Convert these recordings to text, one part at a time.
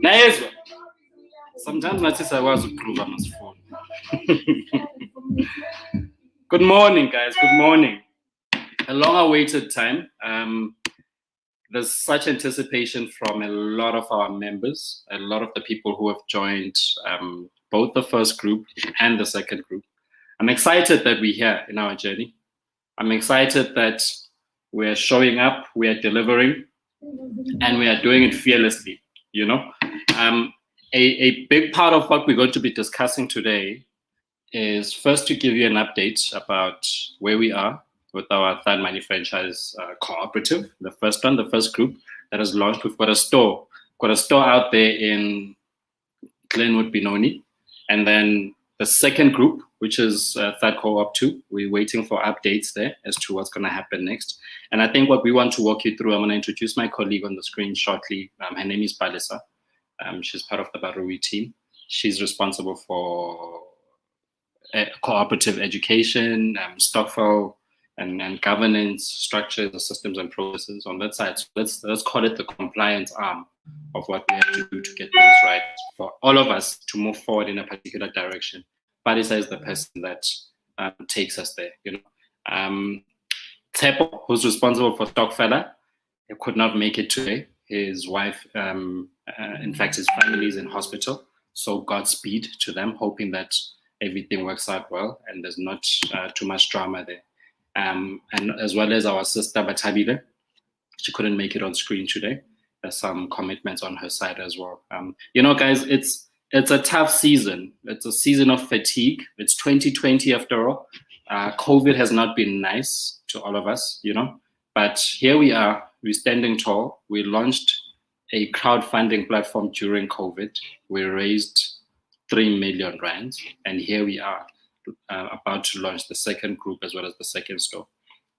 Nice. Sometimes notice I was approve on his phone. Good morning, guys. Good morning. A long-awaited time. There's such anticipation from a lot of our members, a lot of the people who have joined both the first group and the second group. I'm excited that we're here in our journey. I'm excited that we're showing up, we are delivering, and we are doing it fearlessly. You know, a big part of what we're going to be discussing today is first to give you an update about where we are with our THUDmoney franchise cooperative, the first one, the first group that has launched. We've got a store out there in Glenwood, Benoni, and then the second group, which is Third Co-op 2. We're waiting for updates there as to what's going to happen next. And I think what we want to walk you through, I'm going to introduce my colleague on the screen shortly. Her name is Palisa. She's part of the Barui team. She's responsible for cooperative education, Stokvel, and governance structures, systems, and processes on that side. So let's call it the compliance arm of what we have to do to get things right for all of us to move forward in a particular direction. Palisa is the person that takes us there. You know, Tepo, who's responsible for Stokvel, could not make it today. His wife, in fact, his family is in hospital. So Godspeed to them, hoping that everything works out well and there's not too much drama there. And as well as our sister Batabile, she couldn't make it on screen today. There's some commitments on her side as well. You know, guys, it's a tough season. It's a season of fatigue. It's 2020 after all. COVID has not been nice to all of us, you know, but here we are. We're standing tall. We launched a crowdfunding platform during COVID. We raised 3 million rands, and here we are about to launch the second group as well as the second store.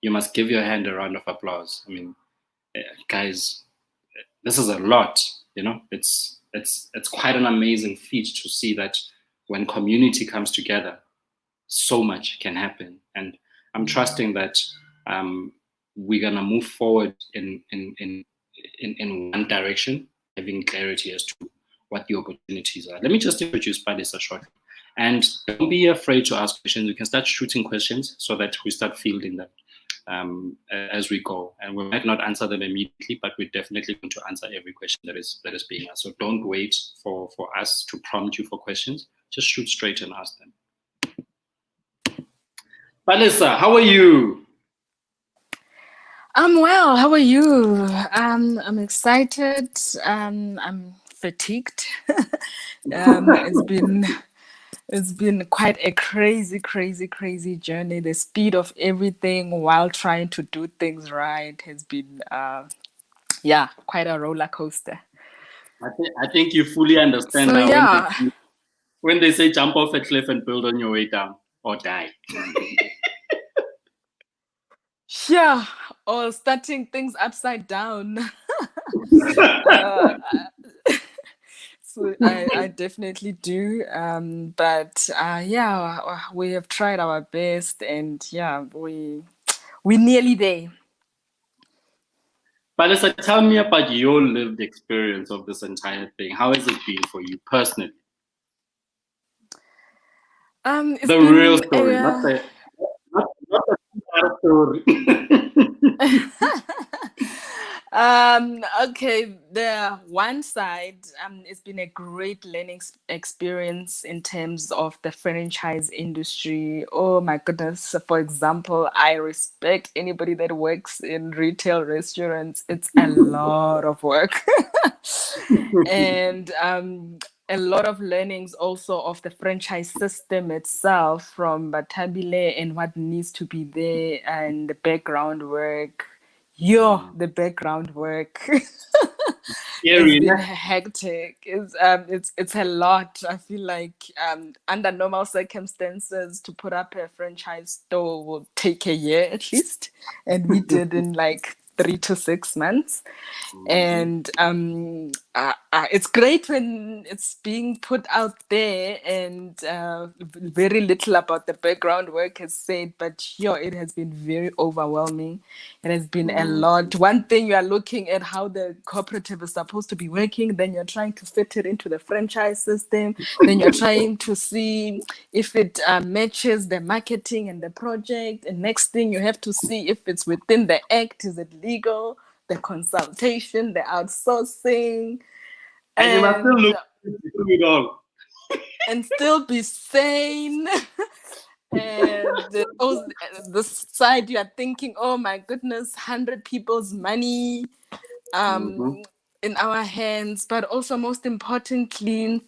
You must give your hand a round of applause. I mean, guys, this is a lot. You know, it's quite an amazing feat to see that when community comes together, so much can happen. And I'm trusting that we're gonna move forward in one direction, having clarity as to what the opportunities are. Let me just introduce Palisa shortly. And don't be afraid to ask questions. You can start shooting questions so that we start fielding them as we go. And we might not answer them immediately, but we're definitely going to answer every question that is being asked. So don't wait for us to prompt you for questions. Just shoot straight and ask them. Palisa, how are you? I'm well. How are you? I'm excited. I'm fatigued. It's been quite a crazy journey. The speed of everything while trying to do things right has been, quite a roller coaster. I think you fully understand So, now yeah. when they say jump off a cliff and build on your way down or die. Yeah, or starting things upside down. So I definitely do. But we have tried our best, and we're nearly there. Palisa, tell me about your lived experience of this entire thing. How has it been for you personally? The real story, not the story. Okay, the one side, it's been a great learning experience in terms of the franchise industry. Oh my goodness. For example, I respect anybody that works in retail restaurants. It's a lot of work. And a lot of learnings also of the franchise system itself from Batabile and what needs to be there and the background work. The background work. It's been hectic. It's a lot. I feel like under normal circumstances to put up a franchise store will take a year at least, and we did in like 3 to 6 months. Mhm. And it's great when it's being put out there, and very little about the background work is said, but it has been very overwhelming. It has been a lot. One thing, you are looking at how the cooperative is supposed to be working, then you're trying to fit it into the franchise system, then you're trying to see if it matches the marketing and the project, and next thing you have to see if it's within the act, is it legal, the consultation, the outsourcing, And you must still and look through it all. still be sane. And this side, you are thinking, oh my goodness, 100 people's money in our hands, but also most importantly,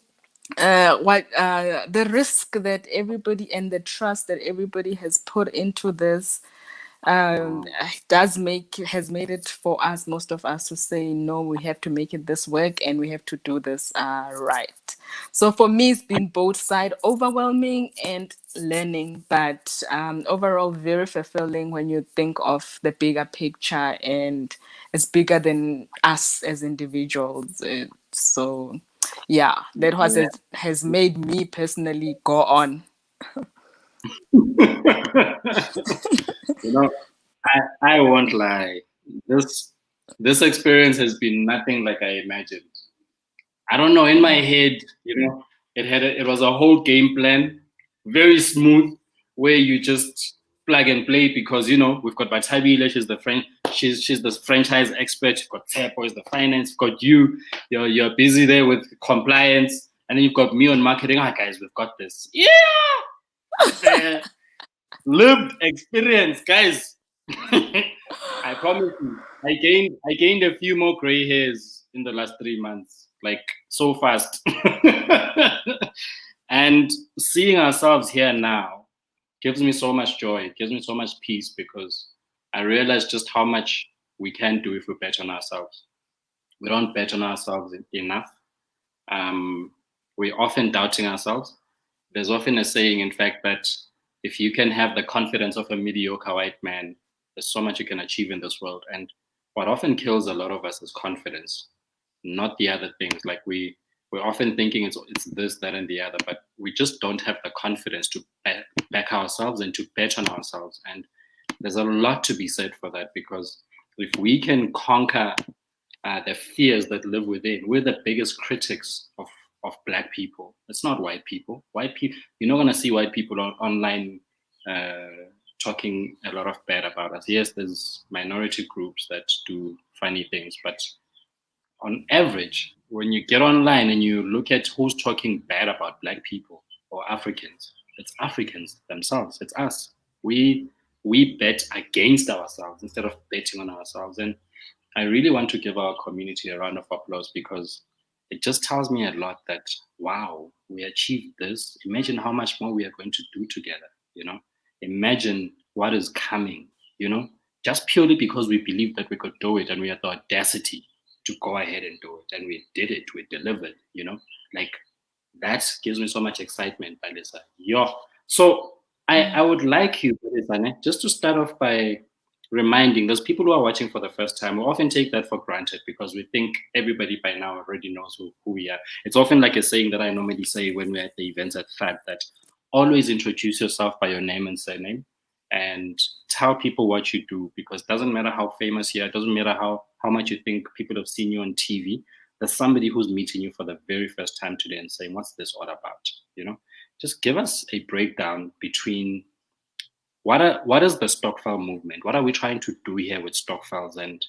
the risk that everybody and the trust that everybody has put into this has made it for us, most of us, to say no, we have to make it this work and we have to do this right. So for me, it's been both side overwhelming and learning, but overall very fulfilling when you think of the bigger picture, and it's bigger than us as individuals. So yeah, that was it, has made me personally go on. You know, I won't lie. This this experience has been nothing like I imagined. I don't know. In my head, it was a whole game plan, very smooth, where you just plug and play because we've got Batabile, she's the franchise expert. You've got Tepo, is the finance. You've got you're busy there with compliance, and then you've got me on marketing. Ah, guys, we've got this. Yeah, lived experience, guys. I promise you, I gained a few more gray hairs in the last 3 months, like so fast. And seeing ourselves here now gives me so much joy. It gives me so much peace because I realize just how much we can do if we bet on ourselves. We don't bet on ourselves enough. We're often doubting ourselves. There's often a saying, in fact, that if you can have the confidence of a mediocre white man, there's so much you can achieve in this world. And what often kills a lot of us is confidence, not the other things. Like we're often thinking it's this, that, and the other, but we just don't have the confidence to back ourselves and to bet on ourselves. And there's a lot to be said for that, because if we can conquer the fears that live within, we're the biggest critics of Black people. It's not white people. White people, you're not gonna see white people online talking a lot of bad about us. Yes, there's minority groups that do funny things, but on average, when you get online and you look at who's talking bad about Black people or Africans, it's Africans themselves. It's us. We bet against ourselves instead of betting on ourselves. And I really want to give our community a round of applause because it just tells me a lot that, wow, we achieved this. Imagine how much more we are going to do together. Imagine what is coming, just purely because we believed that we could do it and we had the audacity to go ahead and do it. And we did it, we delivered. Like that gives me so much excitement, Balisa. Yo. So I would like you, Balisa, just to start off by reminding those people who are watching for the first time. We often take that for granted because we think everybody by now already knows who we are. It's often like a saying that I normally say when we're at the events at FAB, that always introduce yourself by your name and surname and tell people what you do, because it doesn't matter how famous you are, it doesn't matter how much you think people have seen you on TV. There's somebody who's meeting you for the very first time today and saying, what's this all about? Just give us a breakdown between what is the Stokvel movement? What are we trying to do here with Stokvels, and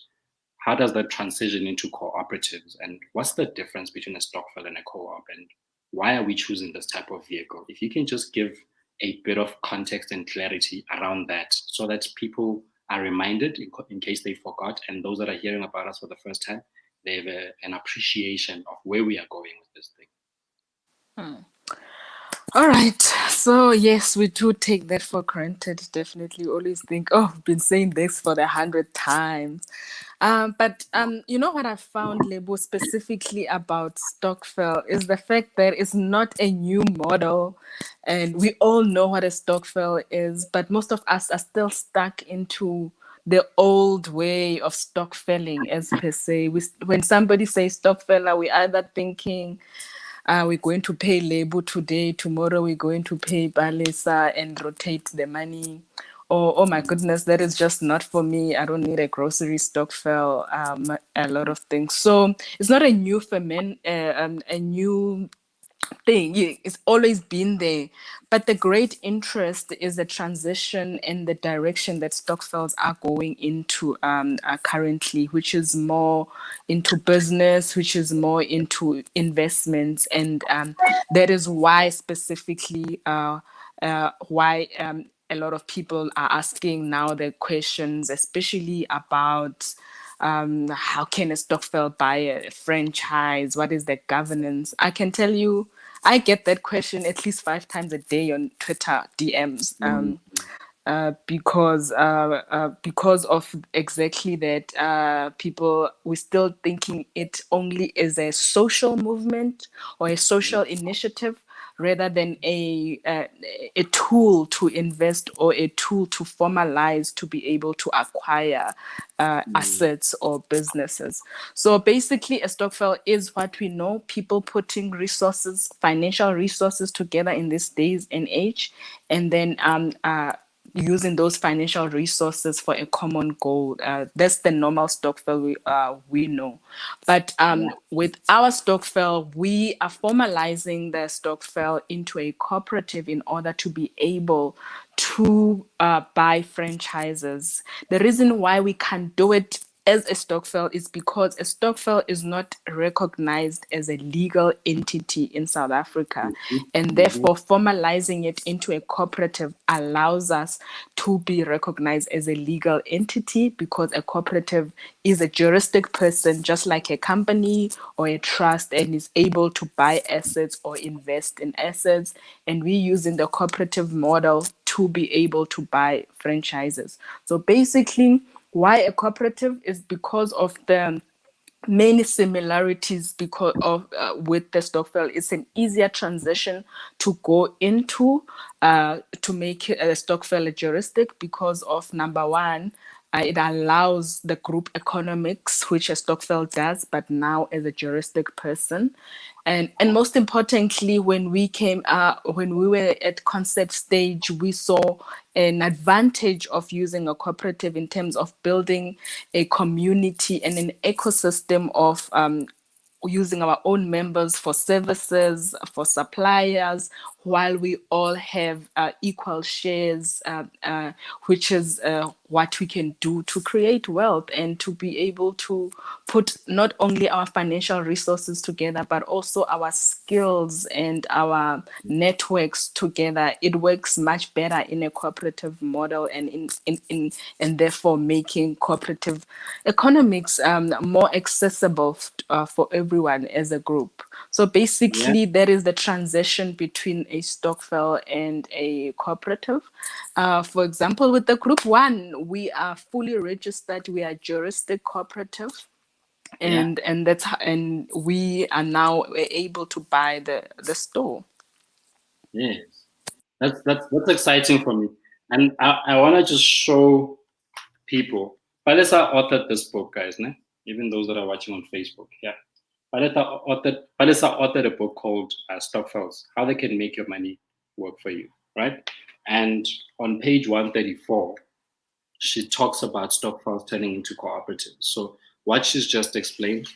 how does that transition into cooperatives? And what's the difference between a Stokvel and a co-op? And why are we choosing this type of vehicle? If you can just give a bit of context and clarity around that so that people are reminded in case they forgot, and those that are hearing about us for the first time, they have an appreciation of where we are going with this thing. All right. So yes, we do take that for granted. Definitely always think, oh, I've been saying this for the 100th time. But you know what I found, Lebo, specifically about Stokvel is the fact that it's not a new model, and we all know what a Stokvel is, but most of us are still stuck into the old way of stockfelling, as per se. When somebody says stockfeller, we either thinking we're going to pay labor today, tomorrow we're going to pay balisa and rotate the money. Or, oh my goodness, that is just not for me. I don't need a grocery stockfell, a lot of things. So it's not a new a new thing. It's always been there. But the great interest is the transition and the direction that stockfells are going into currently, which is more into business, which is more into investments. And that is why specifically why a lot of people are asking now the questions, especially about how can a Stokvel buy a franchise? What is the governance? I can tell you, I get that question at least 5 times a day on Twitter DMs. Because of exactly that, people we're still thinking it only as a social movement or a social initiative rather than a tool to invest or a tool to formalize to be able to acquire assets or businesses. So basically, a stokvel is what we know: people putting resources, financial resources together in this days and age, and then using those financial resources for a common goal. That's the normal stokvel we know. But with our stokvel, we are formalizing the stokvel into a cooperative in order to be able to buy franchises. The reason why we can do it as a stokvel is because a stokvel is not recognized as a legal entity in South Africa, and therefore formalizing it into a cooperative allows us to be recognized as a legal entity, because a cooperative is a juristic person just like a company or a trust, and is able to buy assets or invest in assets, and we using the cooperative model to be able to buy franchises. So basically, why a cooperative is because of the many similarities because of with the stokvel. It's an easier transition to go into to make a stokvel a juristic because of number one, it allows the group economics, which a stokvel does, but now as a juristic person. And most importantly, when we were at concept stage, we saw an advantage of using a cooperative in terms of building a community and an ecosystem of using our own members for services, for suppliers, while we all have equal shares, which is what we can do to create wealth and to be able to put not only our financial resources together, but also our skills and our networks together. It works much better in a cooperative model, and and therefore making cooperative economics more accessible for everyone as a group. So basically, that is the transition between a stokvel and a cooperative. For example, with the group one, we are fully registered. We are juristic cooperative, and that's and we are now able to buy the store. Yes, that's exciting for me, and I want to just show people. Palesa authored this book, guys. Ne? Even those that are watching on Facebook, yeah. Palesa authored a book called Stokvels: How They Can Make Your Money Work for You, right? And on page 134, she talks about stokvels turning into cooperatives. So what she's just explained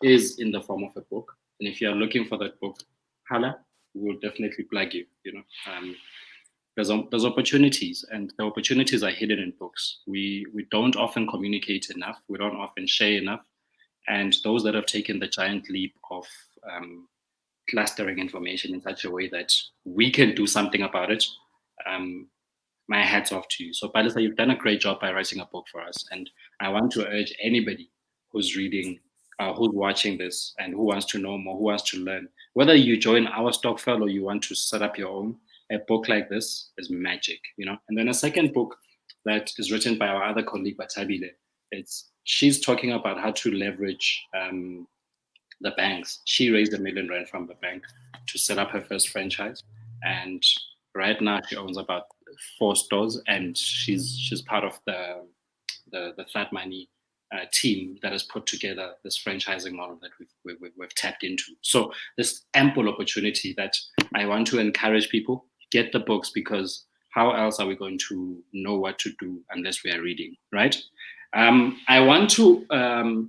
is in the form of a book. And if you're looking for that book, Hala, we'll definitely plug you. There's opportunities, and the opportunities are hidden in books. We don't often communicate enough. We don't often share enough. And those that have taken the giant leap of clustering information in such a way that we can do something about it, my hat's off to you. So, Palisa, you've done a great job by writing a book for us. And I want to urge anybody who's reading, who's watching this, and who wants to know more, who wants to learn, whether you join our stokvel or you want to set up your own, a book like this is magic, And then a second book that is written by our other colleague, Batabile, she's talking about how to leverage the banks. She raised R1 million from the bank to set up her first franchise, and right now she owns about 4 stores, and she's part of the THUDmoney team that has put together this franchising model that we've tapped into. So this ample opportunity that I want to encourage people, get the books, because how else are we going to know what to do unless we are reading, right? I want to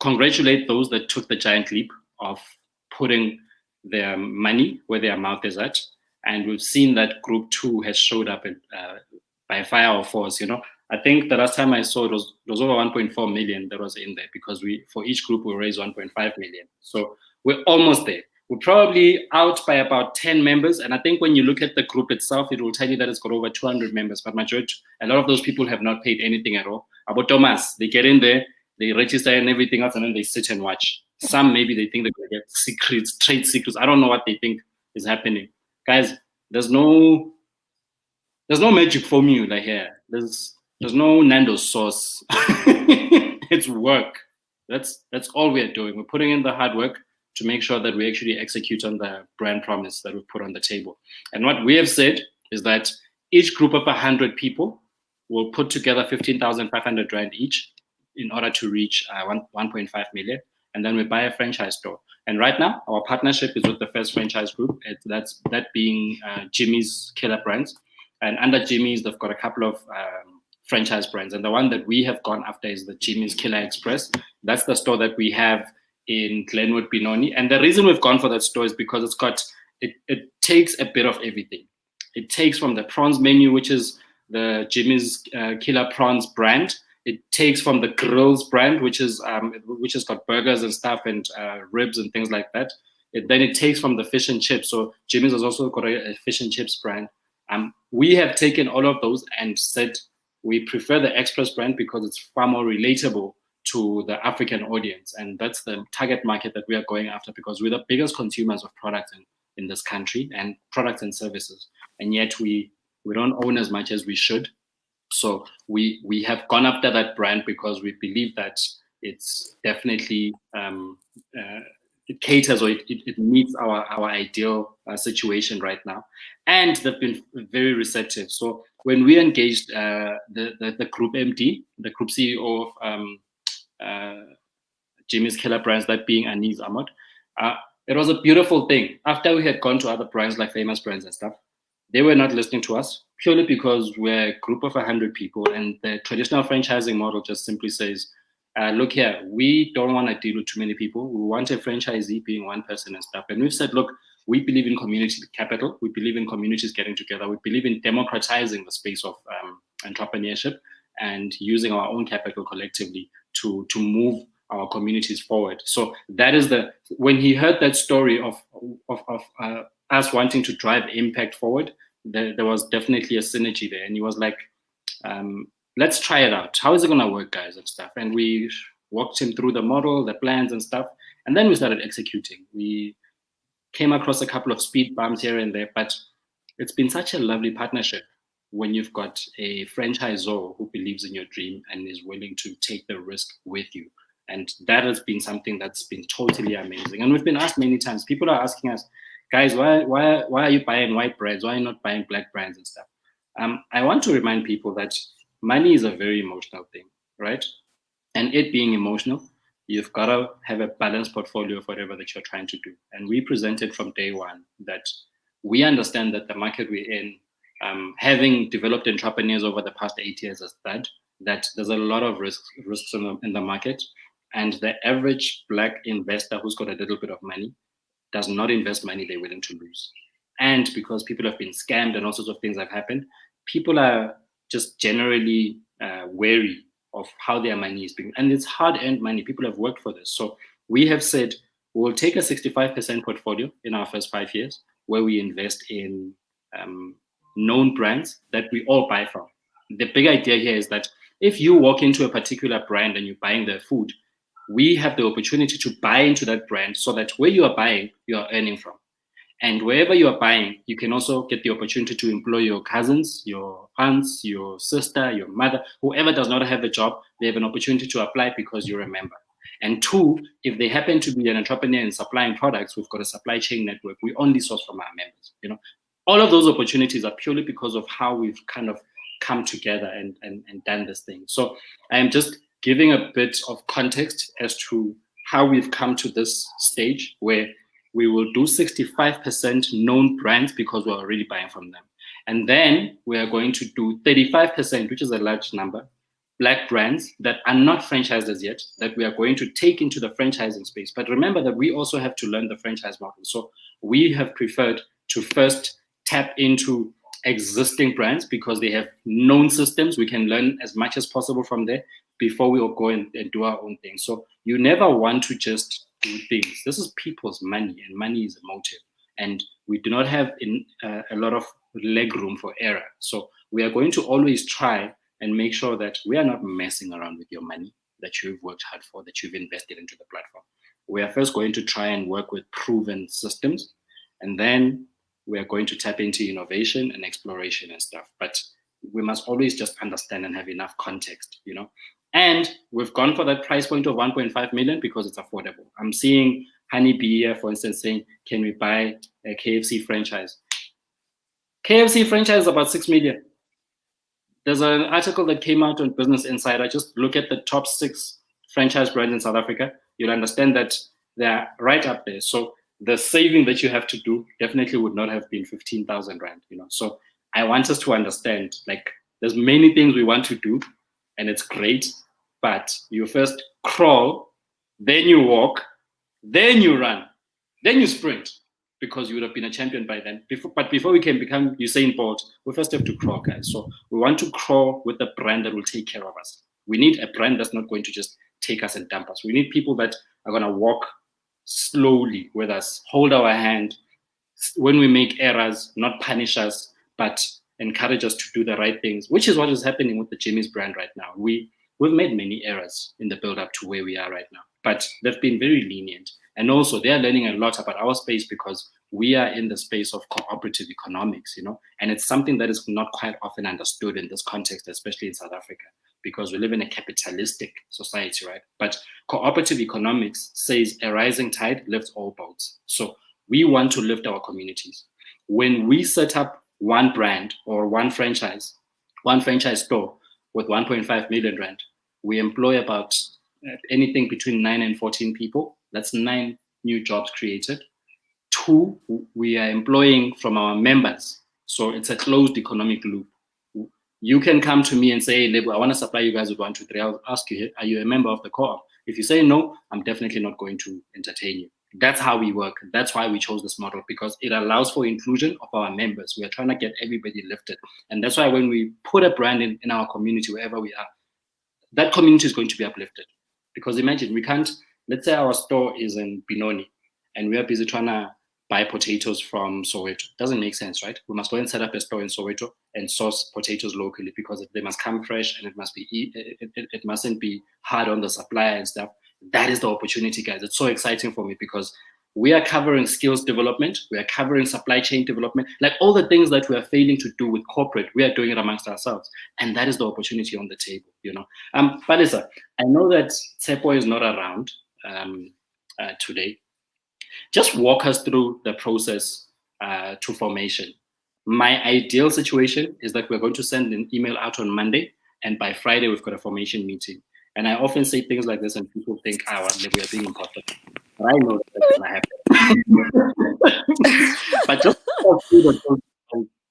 congratulate those that took the giant leap of putting their money where their mouth is at. And we've seen that group 2 has showed up by fire or force. I think the last time I saw it was over 1.4 million that was in there, because for each group we raised 1.5 million. So we're almost there. We're probably out by about 10 members. And I think when you look at the group itself, it will tell you that it's got over 200 members. But a lot of those people have not paid anything at all. About Thomas, they get in there, they register and everything else, and then they sit and watch. Some maybe they think they're going to get secrets, trade secrets. I don't know what they think is happening. Guys, there's no magic formula here. There's no Nando's sauce. It's work. That's all we're doing. We're putting in the hard work to make sure that we actually execute on the brand promise that we've put on the table. And what we have said is that each group of 100 people will put together 15,500 Rand each in order to reach 1.5 million. And then we buy a franchise store. And right now, our partnership is with the first franchise group. That being Jimmy's Killer Brands. And under Jimmy's, they've got a couple of franchise brands. And the one that we have gone after is the Jimmy's Killer Express. That's the store that we have in Glenwood, Benoni. And the reason we've gone for that store is because it takes a bit of everything. It takes from the prawns menu, which is the Jimmy's Killer Prawns brand. It takes from the Grills brand, which has got burgers and stuff and ribs and things like that. Then it takes from the fish and chips. So Jimmy's has also got a fish and chips brand. We have taken all of those and said we prefer the Express brand because it's far more relatable to the African audience. And that's the target market that we are going after, because we're the biggest consumers of products in this country, and products and services. And yet we don't own as much as we should. So we have gone after that brand because we believe that it's definitely it caters, or it meets our ideal situation right now. And they've been very receptive. So when we engaged the group MD, the group CEO of Jimmy's Killer Brands, that being Anis Ahmad, it was a beautiful thing. After we had gone to other brands like Famous Brands and stuff, they were not listening to us, purely because we're a group of 100 people, and the traditional franchising model just simply says, look here, we don't want to deal with too many people. We want a franchisee being one person and stuff. And we've said, look, we believe in community capital. We believe in communities getting together. We believe in democratizing the space of entrepreneurship and using our own capital collectively to move our communities forward. So that is when he heard that story of us wanting to drive impact forward, there was definitely a synergy there. And he was like, let's try it out. How is it going to work, guys, and stuff? And we walked him through the model, the plans and stuff. And then we started executing. We came across a couple of speed bumps here and there, but it's been such a lovely partnership when you've got a franchisor who believes in your dream and is willing to take the risk with you. And that has been something that's been totally amazing. And we've been asked many times, people are asking us, guys, why are you buying white brands? Why are you not buying black brands and stuff? I want to remind people that money is a very emotional thing, right? And it being emotional, you've got to have a balanced portfolio of whatever that you're trying to do. And we presented from day one that we understand that the market we're in, having developed entrepreneurs over the past 8 years as that there's a lot of risks in the market. And the average black investor who's got a little bit of money does not invest money they're willing to lose. And because people have been scammed and all sorts of things have happened, people are just generally wary of how their money is being, and it's hard-earned money. People have worked for this. So we have said we'll take a 65% portfolio in our first 5 years, where we invest in known brands that we all buy from. The big idea here is that if you walk into a particular brand and you're buying their food, we have the opportunity to buy into that brand so that where you are buying, you are earning from. And wherever you are buying, you can also get the opportunity to employ your cousins, your aunts, your sister, your mother, whoever does not have a job, they have an opportunity to apply because you're a member. And two, if they happen to be an entrepreneur in supplying products, we've got a supply chain network. We only source from our members. All of those opportunities are purely because of how we've kind of come together and done this thing. So I am just giving a bit of context as to how we've come to this stage where we will do 65% known brands because we're already buying from them. And then we are going to do 35%, which is a large number, black brands that are not franchised as yet, that we are going to take into the franchising space. But remember that we also have to learn the franchise model. So we have preferred to first tap into existing brands because they have known systems. We can learn as much as possible from there before we all go and do our own thing. So you never want to just do things. This is people's money, and money is a motive. And we do not have a lot of leg room for error. So we are going to always try and make sure that we are not messing around with your money that you've worked hard for, that you've invested into the platform. We are first going to try and work with proven systems, and then we are going to tap into innovation and exploration and stuff. But we must always just understand and have enough context, you know. And we've gone for that price point of 1.5 million because it's affordable. I'm seeing Honeybee here, for instance, saying, can we buy a KFC franchise? KFC franchise is about 6 million. There's an article that came out on Business Insider. Just look at the top 6 franchise brands in South Africa. You'll understand that they're right up there. So the saving that you have to do definitely would not have been 15,000 rand, you know. So I want us to understand, like, there's many things we want to do, and it's great, but you first crawl, then you walk, then you run, then you sprint, because you would have been a champion by then. But before we can become Usain Bolt, we first have to crawl, guys. So we want to crawl with a brand that will take care of us. We need a brand that's not going to just take us and dump us. We need people that are going to walk slowly with us, hold our hand when we make errors, not punish us, but encourage us to do the right things, which is what is happening with the Jimmy's brand right now. We've made many errors in the build up to where we are right now, but they've been very lenient. And also they are learning a lot about our space because we are in the space of cooperative economics, you know, and it's something that is not quite often understood in this context, especially in South Africa, because we live in a capitalistic society, right? But cooperative economics says a rising tide lifts all boats. So we want to lift our communities. When we set up one brand or one franchise store with 1.5 million rand, we employ about anything between 9 and 14 people. That's 9 new jobs created. 2, we are employing from our members. So it's a closed economic loop. You can come to me and say, hey, I want to supply you guys with 1, 2, 3. I'll ask you, are you a member of the co-op? If you say no, I'm definitely not going to entertain you. That's how we work. That's why we chose this model, because it allows for inclusion of our members. We are trying to get everybody lifted. And that's why when we put a brand in our community, wherever we are, that community is going to be uplifted. Because imagine, we can't, let's say our store is in Benoni and we are busy trying to buy potatoes from Soweto. Doesn't make sense, right? We must go and set up a store in Soweto and source potatoes locally, because they must come fresh and it must be it mustn't be hard on the supplier and stuff. That is the opportunity, guys. It's so exciting for me because we are covering skills development, we are covering supply chain development, like all the things that we are failing to do with corporate, we are doing it amongst ourselves. And that is the opportunity on the table, you know. Palisa, I know that Tsepo is not around today. Just walk us through the process to formation. My ideal situation is that we're going to send an email out on Monday, and by Friday we've got a formation meeting. And I often say things like this, and people think, we are being important. But I know that's going to happen. But just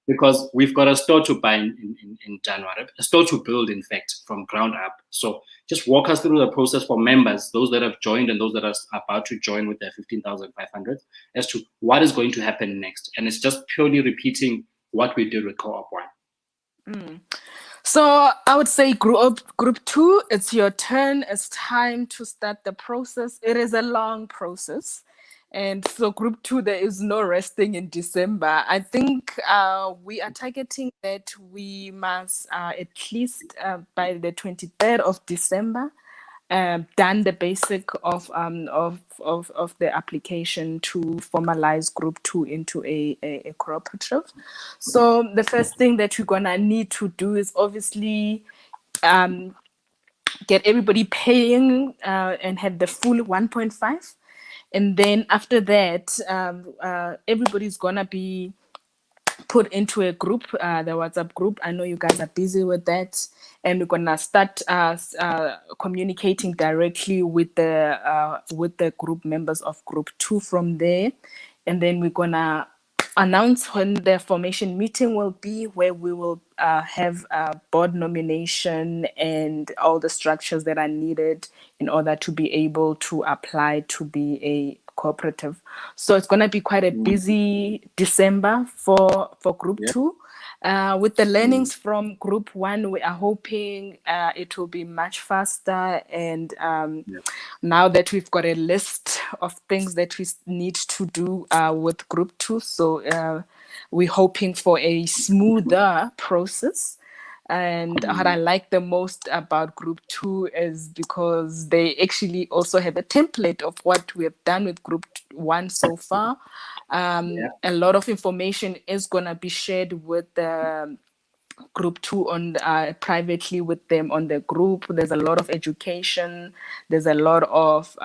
because we've got a store to buy in January, a store to build, in fact, from ground up. So just walk us through the process for members, those that have joined and those that are about to join with their 15,500, as to what is going to happen next. And it's just purely repeating what we did with Co-op 1. So I would say group 2, it's your turn. It's time to start the process. It is a long process. And so group 2, there is no resting in December. I think we are targeting that we must at least by the 23rd of December done the basic of the application to formalize group 2 into a cooperative. So the first thing that you're gonna need to do is obviously get everybody paying and have the full 1.5. And then after that, everybody's gonna be put into a group, the WhatsApp group. I know you guys are busy with that, and we're gonna start communicating directly with the group members of Group 2 from there, and then we're gonna announce when the formation meeting will be, where we will have a board nomination and all the structures that are needed in order to be able to apply to be a cooperative. So it's going to be quite a busy December for Group 2. With the learnings from Group 1, we are hoping it will be much faster. And now that we've got a list of things that we need to do with Group 2, so we're hoping for a smoother process. And what I like the most about Group 2 is because they actually also have a template of what we have done with Group 1 so far. A lot of information is going to be shared with the Group 2 on privately with them on the group. There's a lot of education, there's a lot of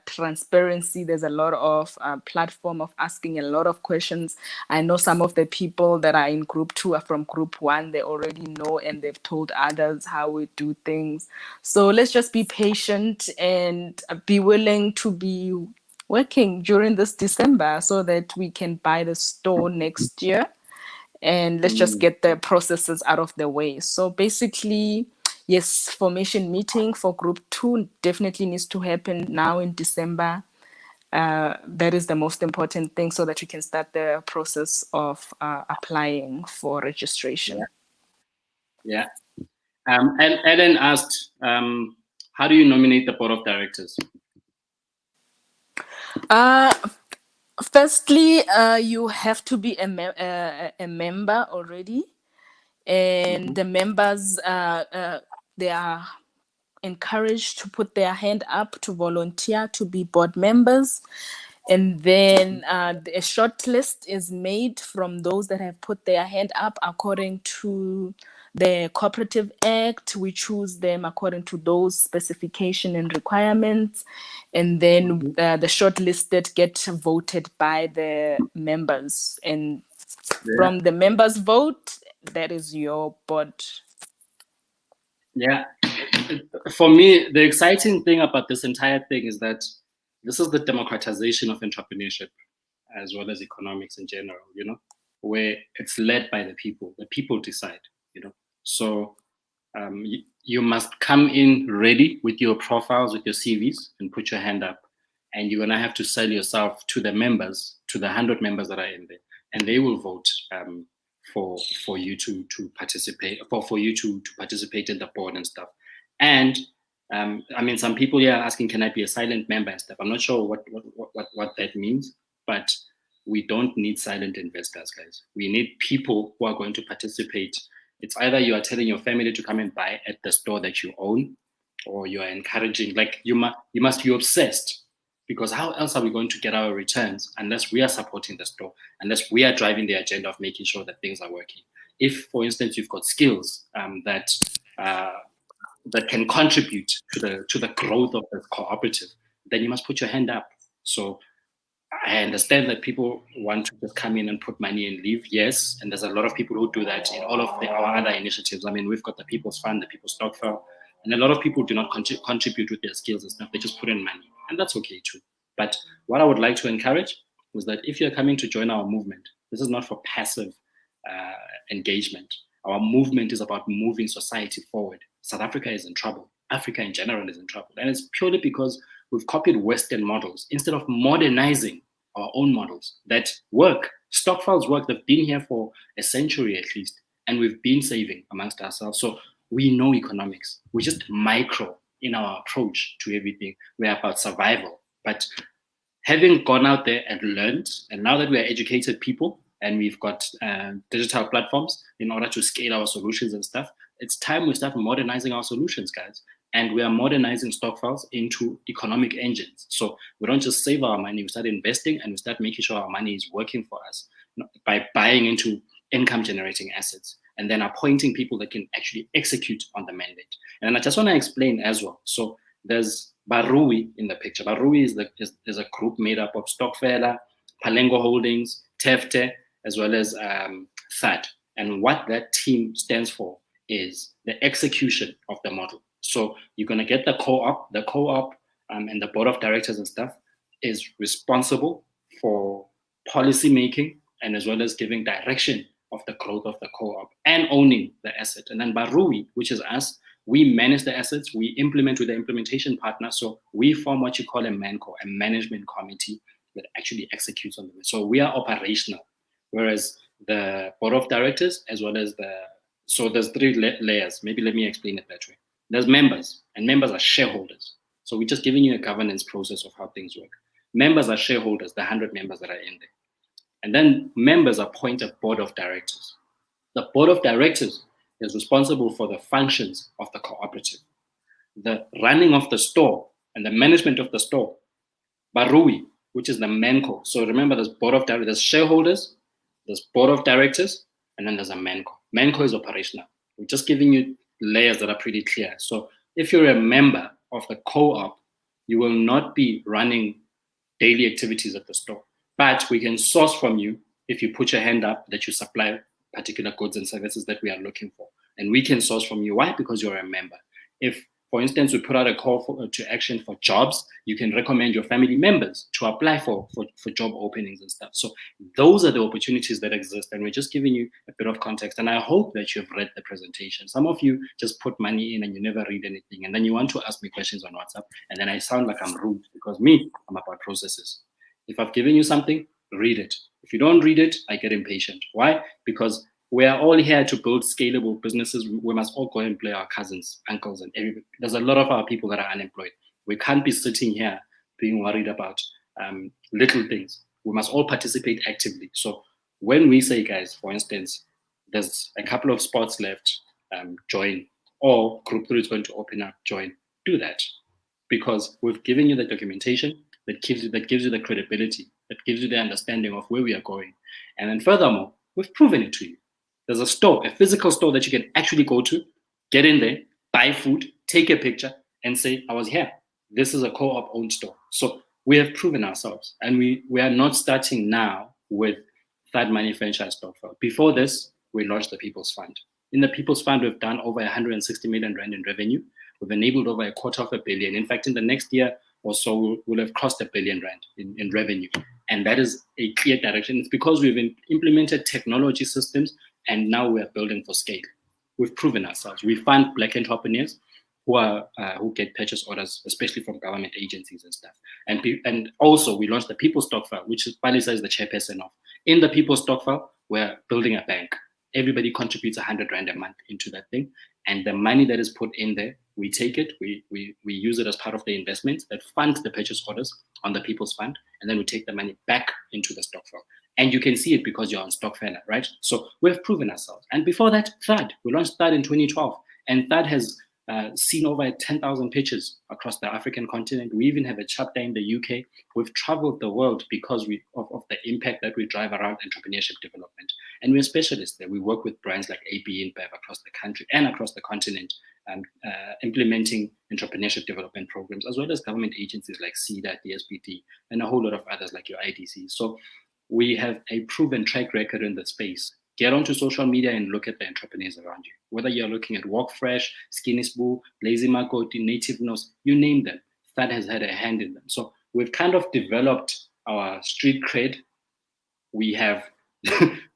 transparency, there's a lot of platform of asking a lot of questions. I know some of the people that are in Group 2 are from Group 1. They already know and they've told others how we do things. So let's just be patient and be willing to be working during this December so that we can buy the store next year. And let's just get the processes out of the way. So basically, yes, formation meeting for Group 2 definitely needs to happen now in December. That is the most important thing, so that we can start the process of applying for registration. Yeah. And Ellen asked, how do you nominate the board of directors? Firstly, you have to be a member already, and the members they are encouraged to put their hand up to volunteer to be board members. And then a short list is made from those that have put their hand up according to the Cooperative Act. We choose them according to those specifications and requirements. And then the shortlisted get voted by the members. And from the members' vote, that is your board. Yeah. For me, the exciting thing about this entire thing is that this is the democratization of entrepreneurship as well as economics in general, where it's led by the people decide, So you must come in ready with your profiles, with your CVs, and put your hand up. And you're going to have to sell yourself to the members, to the 100 members that are in there. And they will vote for you to participate, for you to participate in the board and stuff. And I mean, some people are asking, can I be a silent member and stuff? I'm not sure what that means, but we don't need silent investors, guys. We need people who are going to participate. It's either you are telling your family to come and buy at the store that you own, or you are encouraging, like you must be obsessed, because how else are we going to get our returns unless we are supporting the store, unless we are driving the agenda of making sure that things are working. If, for instance, you've got skills that can contribute to the growth of the cooperative, then you must put your hand up. So I understand that people want to just come in and put money and leave, yes, and there's a lot of people who do that in all of our other initiatives. I mean, we've got the People's Fund, the People's Stokvel, and a lot of people do not contribute with their skills and stuff. They just put in money, and that's okay too. But what I would like to encourage is that if you're coming to join our movement, this is not for passive engagement. Our movement is about moving society forward. South Africa is in trouble. Africa in general is in trouble. And it's purely because we've copied Western models instead of modernizing our own models that work. Stokvel's work, they've been here for a century at least, and we've been saving amongst ourselves. So we know economics. We're just micro in our approach to everything. We're about survival. But having gone out there and learned, and now that we're educated people and we've got digital platforms in order to scale our solutions and stuff, it's time we start modernizing our solutions, guys. And we are modernizing Stokvels into economic engines. So we don't just save our money, we start investing and we start making sure our money is working for us by buying into income generating assets and then appointing people that can actually execute on the mandate. And I just want to explain as well. So there's Barui in the picture. Barui is a group made up of Stokvel, Palengo Holdings, Tefte, as well as THUD. And what that team stands for is the execution of the model. So you're going to get the co-op. The co-op and the board of directors and stuff is responsible for policy making and as well as giving direction of the growth of the co-op and owning the asset. And then Barui, which is us, we manage the assets, we implement with the implementation partner. So we form what you call a MANCO, a management committee that actually executes on them. So we are operational, whereas the board of directors as well as so there's three layers. Maybe let me explain it that way. There's members, and members are shareholders. So we're just giving you a governance process of how things work. Members are shareholders, the 100 members that are in there. And then members appoint a board of directors. The board of directors is responsible for the functions of the cooperative, the running of the store and the management of the store. Barui, which is the MANCO. So remember, there's board of directors, there's shareholders, there's board of directors, and then there's a MANCO. MANCO is operational. We're just giving you layers that are pretty clear. So if you're a member of the co-op, you will not be running daily activities at the store, but we can source from you if you put your hand up that you supply particular goods and services that we are looking for. And we can source from you. Why? Because you're a member. If, for instance, we put out a call to action for jobs, you can recommend your family members to apply for job openings and stuff. So those are the opportunities that exist. And we're just giving you a bit of context. And I hope that you've read the presentation. Some of you just put money in and you never read anything. And then you want to ask me questions on WhatsApp. And then I sound like I'm rude because I'm about processes. If I've given you something, read it. If you don't read it, I get impatient. Why? Because we are all here to build scalable businesses. We must all go and play our cousins, uncles, and everybody. There's a lot of our people that are unemployed. We can't be sitting here being worried about little things. We must all participate actively. So when we say, guys, for instance, there's a couple of spots left, join, or group 3 is going to open up, join, do that. Because we've given you the documentation that gives you the credibility, that gives you the understanding of where we are going. And then furthermore, we've proven it to you. There's a store, a physical store that you can actually go to, get in there, buy food, take a picture, and say, I was here. This is a co-op owned store. So we have proven ourselves. And we are not starting now with THUDmoney franchise Stokvel. Before this, we launched the People's Fund. In the People's Fund, we've done over 160 million rand in revenue. We've enabled over 250 million. In fact, in the next year or so, we'll have crossed 1 billion rand in revenue. And that is a clear direction. It's because we've implemented technology systems and now we're building for scale. We've proven ourselves. We fund Black entrepreneurs who get purchase orders, especially from government agencies and stuff. And also we launched the People's Stokvel, which Palisa is the chairperson of. In the People's Stokvel, we're building a bank. Everybody contributes 100 rand a month into that thing. And the money that is put in there, we take it, we use it as part of the investment that funds the purchase orders on the People's Fund, and then we take the money back into the Stokvel. And you can see it because you're on Stokvel, right? So we've proven ourselves. And before that, THUD. We launched THUD in 2012. And THUD has seen over 10,000 pitches across the African continent. We even have a chapter in the UK. We've traveled the world because of the impact that we drive around entrepreneurship development. And we're specialists there. We work with brands like AB InBev across the country and across the continent, implementing entrepreneurship development programs, as well as government agencies like CEDA, DSPD, and a whole lot of others like your IDC. So we have a proven track record in the space. Get onto social media and look at the entrepreneurs around you. Whether you're looking at Walk Fresh, Skinny Spoo, Lazy Makoti, Native Nose, you name them, THUD has had a hand in them. So we've kind of developed our street cred. We have,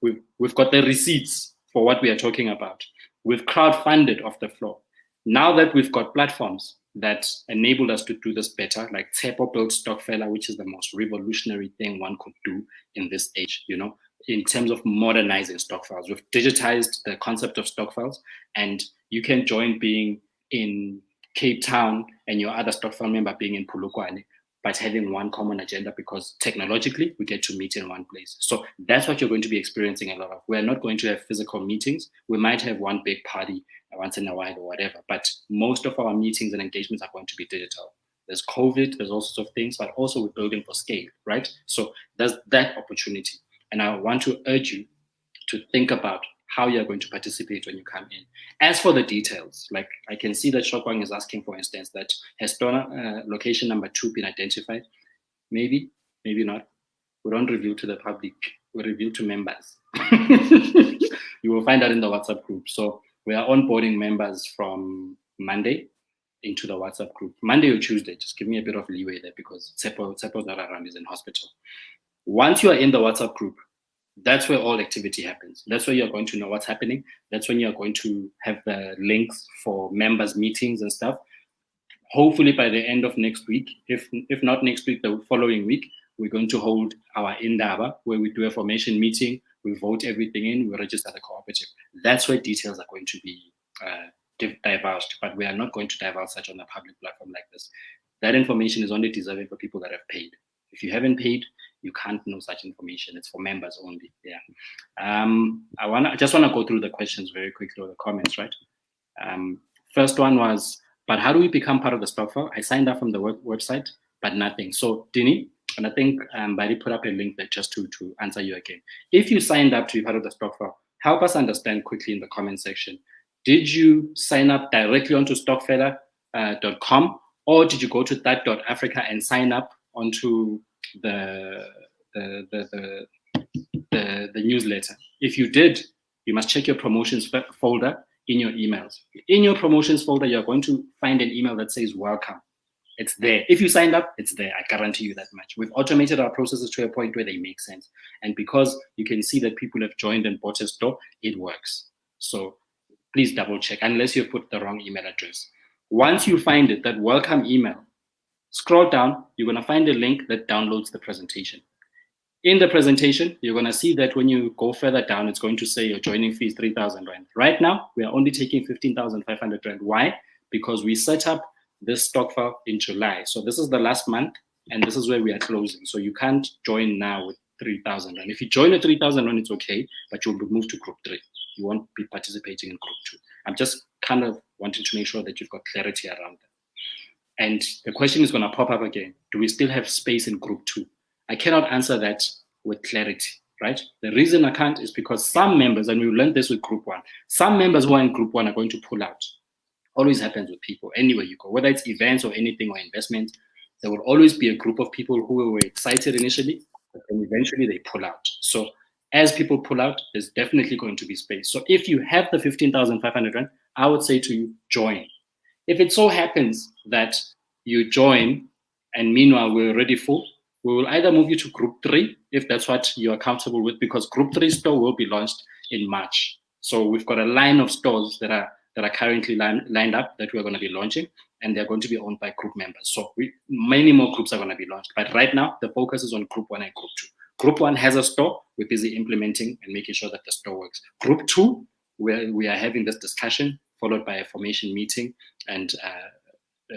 we've got the receipts for what we are talking about. We've crowdfunded off the floor. Now that we've got platforms that enabled us to do this better, like Tsepo built Stokvel, which is the most revolutionary thing one could do in this age, in terms of modernizing Stokvels. We've digitized the concept of Stokvels, and you can join being in Cape Town and your other Stokvel member being in Polokwane, but having one common agenda, because technologically we get to meet in one place. So that's what you're going to be experiencing a lot of. We're not going to have physical meetings. We might have one big party once in a while or whatever, but most of our meetings and engagements are going to be digital. There's COVID, there's all sorts of things, but also we're building for scale, right? So there's that opportunity. And I want to urge you to think about how you're going to participate when you come in. As for the details, like I can see that Shokwang is asking, for instance, that has store location number 2 been identified? Maybe, maybe not. We don't reveal to the public, we reveal to members. You will find that in the WhatsApp group. So we are onboarding members from Monday into the WhatsApp group. Monday or Tuesday, just give me a bit of leeway there because Tsepo's not around, he's in hospital. Once you are in the WhatsApp group, that's where all activity happens. That's where you're going to know what's happening. That's when you're going to have the links for members' meetings and stuff. Hopefully by the end of next week, if not next week, the following week, we're going to hold our Indaba, where we do a formation meeting, we vote everything in, we register the cooperative. That's where details are going to be divulged, but we are not going to divulge such on a public platform like this. That information is only deserving for people that have paid. If you haven't paid, you can't know such information. It's for members only. Yeah. I just want to go through the questions very quickly, or the comments, right? First one was, but how do we become part of the Stokvel? I signed up from the website, but nothing. So Dini, and I think Barry put up a link there just to answer you again. If you signed up to be part of the Stokvel, help us understand quickly in the comment section. Did you sign up directly onto stokvel.com, or did you go to THUD.africa and sign up onto the newsletter? If you did, you must check your promotions folder in your emails. In your promotions folder, you're going to find an email that says welcome. It's there. If you signed up, it's there. I guarantee you that much. We've automated our processes to a point where they make sense. And because you can see that people have joined and bought a store, it works. So please double check, unless you've put the wrong email address. Once you find it, that welcome email, scroll down, you're going to find a link that downloads the presentation. In the presentation, you're going to see that when you go further down, it's going to say your joining fee is 3,000 Rand. Right now, we are only taking 15,500 Rand. Why? Because we set up this Stokvel in July. So this is the last month, and this is where we are closing. So you can't join now with 3,000 Rand. If you join at 3,000 Rand, it's okay, but you'll be moved to group 3. You won't be participating in group 2. I'm just kind of wanting to make sure that you've got clarity around that. And the question is going to pop up again. Do we still have space in group 2? I cannot answer that with clarity, right? The reason I can't is because some members, and we learned this with group 1, some members who are in group 1 are going to pull out. Always happens with people, anywhere you go, whether it's events or anything or investment, there will always be a group of people who were excited initially, but then eventually they pull out. So as people pull out, there's definitely going to be space. So if you have the 15,500 Rand, I would say to you, join. If it so happens that you join and meanwhile we're already full, we will either move you to group 3 if that's what you're comfortable with, because group 3 store will be launched in March. So we've got a line of stores that are currently lined up that we're going to be launching, and they're going to be owned by group members. So many more groups are going to be launched. But right now, the focus is on group 1 and group 2. Group 1 has a store. We're busy implementing and making sure that the store works. Group 2, where we are having this discussion, followed by a formation meeting and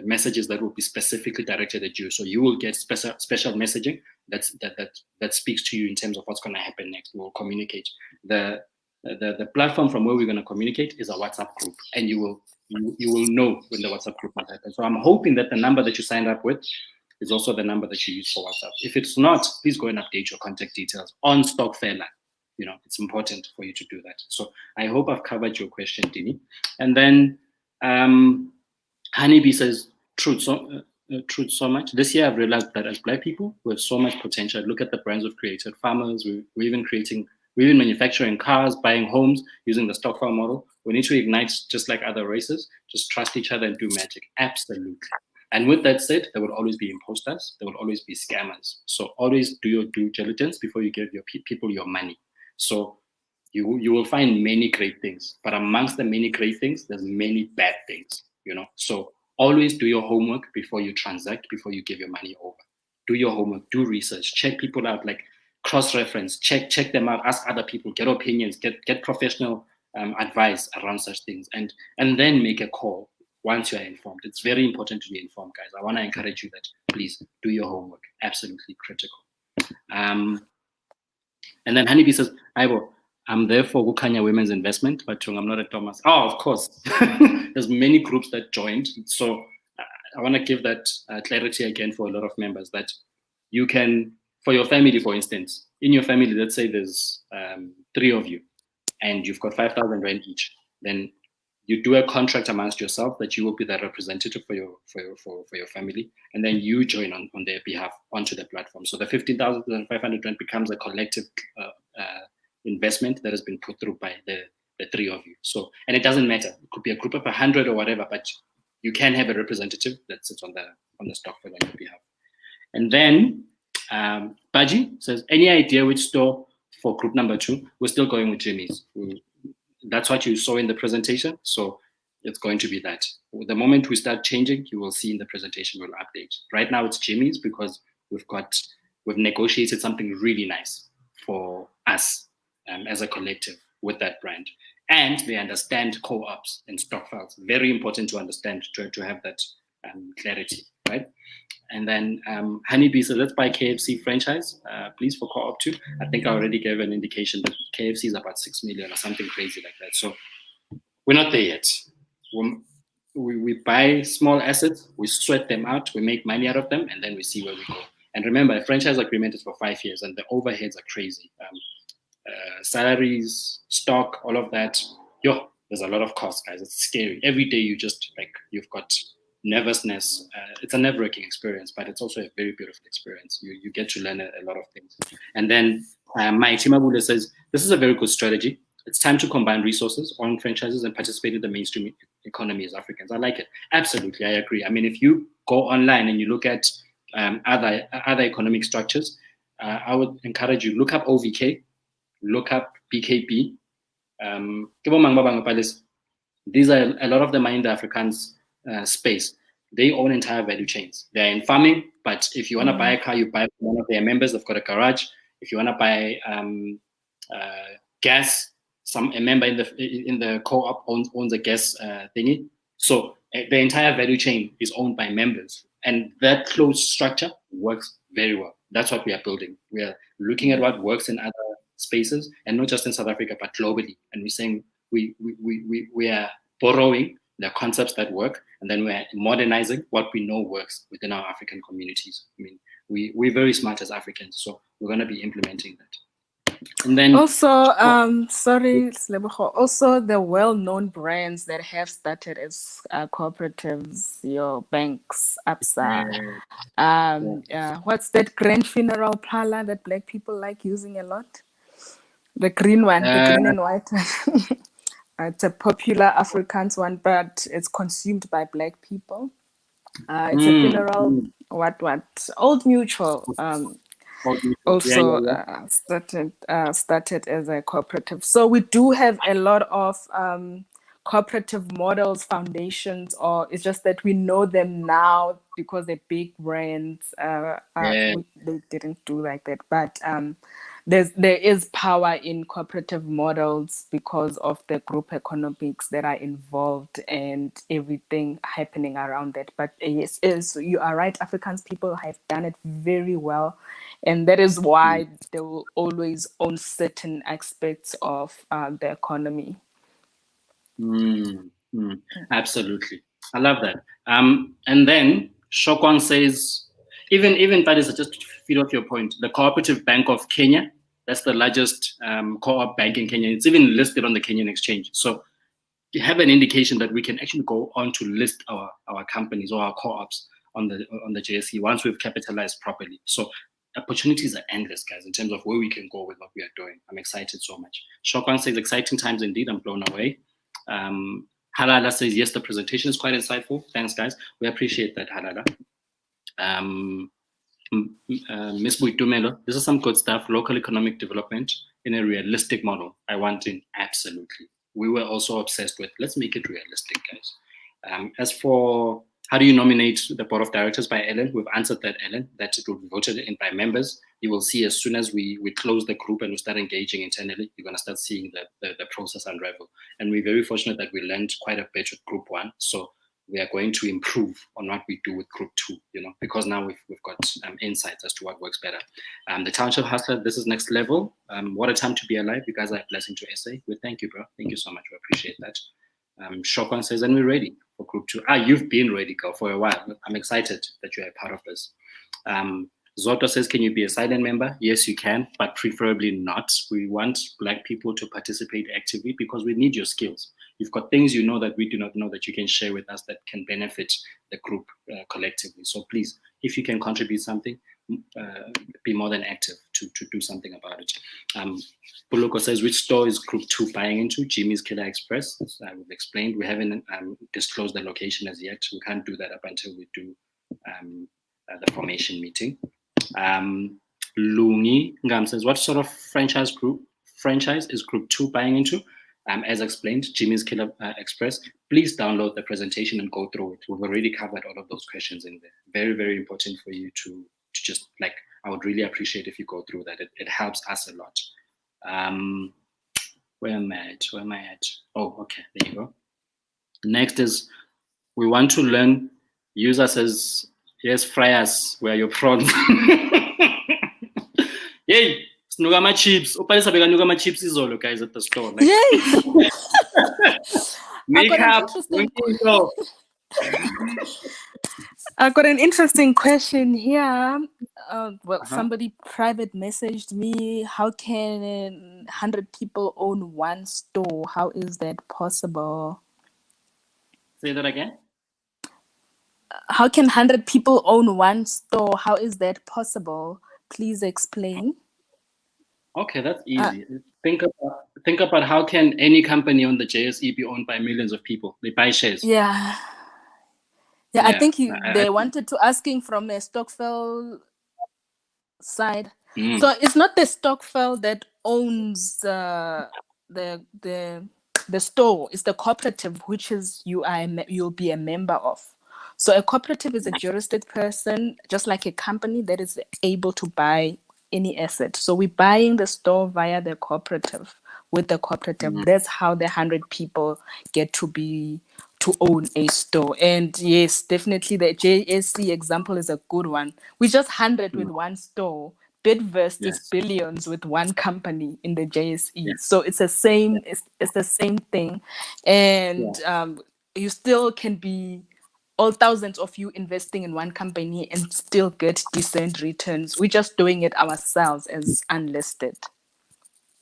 messages that will be specifically directed at you. So you will get special messaging that speaks to you in terms of what's going to happen next. We'll communicate. The platform from where we're going to communicate is a WhatsApp group, and you will know when the WhatsApp group might happen. So I'm hoping that the number that you signed up with is also the number that you use for WhatsApp. If it's not, please go and update your contact details on Stokvel. It's important for you to do that. So I hope I've covered your question, Dini. And then Honeybee says, truth so much. This year I've realized that as Black people, we have so much potential. Look at the brands we've created. Farmers, we're even manufacturing cars, buying homes using the Stokvel model. We need to ignite just like other races. Just trust each other and do magic. Absolutely. And with that said, there will always be imposters. There will always be scammers. So always do your due diligence before you give your people your money. So you will find many great things, but amongst the many great things, there's many bad things, So always do your homework before you transact, before you give your money over. Do your homework, do research, check people out, like cross-reference, check them out, ask other people, get opinions, get professional advice around such things, and then make a call once you're informed. It's very important to be informed, guys. I want to encourage you that please do your homework. Absolutely critical. And then Honeybee says, Aibo, I'm there for Kukanya Women's Investment, but I'm not a Thomas. Oh, of course. There's many groups that joined. So I want to give that clarity again for a lot of members that you can, for your family, for instance, in your family, let's say there's 3 of you and you've got 5,000 Rand each, then you do a contract amongst yourself that you will be the representative for your family, and then you join on their behalf onto the platform. So the 15,500 Rand becomes a collective investment that has been put through by the three of you. So, and it doesn't matter. It could be a group of 100 or whatever, but you can have a representative that sits on the Stokvel on your behalf. And then Baji says, any idea which store for group number 2? We're still going with Jimmy's. That's what you saw in the presentation. So it's going to be that. The moment we start changing, you will see in the presentation we'll update. Right now it's Jimmy's because we've negotiated something really nice for us as a collective with that brand. And they understand co-ops and Stokvels. Very important to understand, to have that clarity, right? And then Honeybee says, let's buy KFC franchise, please, for co-op too. I think I already gave an indication that KFC is about 6 million or something crazy like that. So we're not there yet. We buy small assets, we sweat them out, we make money out of them, and then we see where we go. And remember, a franchise agreement is for 5 years, and the overheads are crazy. Salaries, stock, all of that. There's a lot of costs, guys. It's scary. Every day you've got nervousness. It's a nerve-wracking experience, but it's also a very beautiful experience. You get to learn a lot of things. And then Mighty Mabula says, this is a very good strategy. It's time to combine resources on franchises and participate in the mainstream economy as Africans. I like it. Absolutely, I agree. I mean, if you go online and you look at other economic structures, I would encourage you, look up OVK, look up BKB. These are, a lot of them are in the Afrikaans space. They own entire value chains. They're in farming, but if you want to buy a car, you buy from one of their members. They've got a garage. If you want to buy gas, a member in the co-op owns a gas thingy. So the entire value chain is owned by members, and that closed structure works very well. That's what we are building. We are looking at what works in other spaces, and not just in South Africa, but globally. And we're saying we are borrowing the concepts that work, and then we're modernizing what we know works within our African communities. I mean, we're very smart as Africans, so we're going to be implementing that. And then also, sorry, Slebogo, also the well-known brands that have started as cooperatives, your banks, ABSA. What's that grand funeral parlor that Black people like using a lot? The green one, the green and white one. It's a popular Afrikaans one, but it's consumed by Black people. It's a funeral, Old Mutual. Also started as a cooperative. So we do have a lot of cooperative models, foundations, or it's just that we know them now because they're big brands. They didn't do like that, but there is power in cooperative models because of the group economics that are involved and everything happening around that. But yes, you are right. Afrikaans people have done it very well, and that is why they will always own certain aspects of the economy. Absolutely, I love that. And then Shokwang says, even Padis, just to feed off your point, the Cooperative Bank of Kenya, that's the largest co-op bank in Kenya. It's even listed on the Kenyan exchange. So you have an indication that we can actually go on to list our companies or our co-ops on the JSE once we've capitalized properly. So opportunities are endless, guys, in terms of where we can go with what we are doing. I'm excited so much. Shokwang says, exciting times indeed. I'm blown away. Halala says, yes, the presentation is quite insightful. Thanks, guys. We appreciate that, Halala. Ms. Buitumelo, this is some good stuff. Local economic development in a realistic model. I want in, absolutely. We were also obsessed with, let's make it realistic, guys. As for how do you nominate the board of directors by Ellen, we've answered that, Ellen, that it will be voted in by members. You will see as soon as we close the group and we start engaging internally, you're going to start seeing the process unravel. And we're very fortunate that we learned quite a bit with group 1. So we are going to improve on what we do with group 2, because now we've got insights as to what works better. The Township Hustler, this is next level. What a time to be alive. You guys are a blessing to SA. We thank you, bro. Thank you so much. We appreciate that. Shokwan says, and we're ready for group 2. You've been ready, girl, for a while. I'm excited that you're a part of this. Zoto says, can you be a silent member? Yes, you can, but preferably not. We want Black people to participate actively because we need your skills. You've got things you know that we do not know that you can share with us that can benefit the group collectively. So please, if you can contribute something, be more than active to do something about it. Puluko says, which store is Group 2 buying into? Jimmy's Killer Express. We've explained. We haven't disclosed the location as yet. We can't do that up until we do the formation meeting. Lungi Ngam says, what sort of franchise is Group 2 buying into? As explained, Jimmy's Killer Express. Please download the presentation and go through it. We've already covered all of those questions in there. Very, very important for you to just, like, I would really appreciate if you go through that. It helps us a lot. Where am I at? Oh, okay, there you go. Next is, we want to learn. User says, yes, fry us, where are your prawns? Yay! Nugama chips. Upalisa bega nugama chips izolo, guys, at the store. Like, Yay! makeup. I got an interesting question here. Somebody private messaged me. How can 100 people own one store? How is that possible? Say that again. How can 100 people own one store? How is that possible? Please explain. Okay, that's easy. Think about how can any company on the JSE be owned by millions of people? They buy shares. Yeah, I think they wanted to asking from a Stokvel side. So it's not the Stokvel that owns the store. It's the cooperative, which is you'll be a member of. So a cooperative is a juristic person, just like a company that is able to buy any asset. So we're buying the store via the cooperative. With the cooperative, that's how the 100 people get to own a store. And yes, definitely the JSC example is a good one. We just 100 with one store. Bidverse is billions with one company in the JSE. So it's the same. It's the same thing, and you still can be all thousands of you investing in one company and still get decent returns. We're just doing it ourselves as unlisted.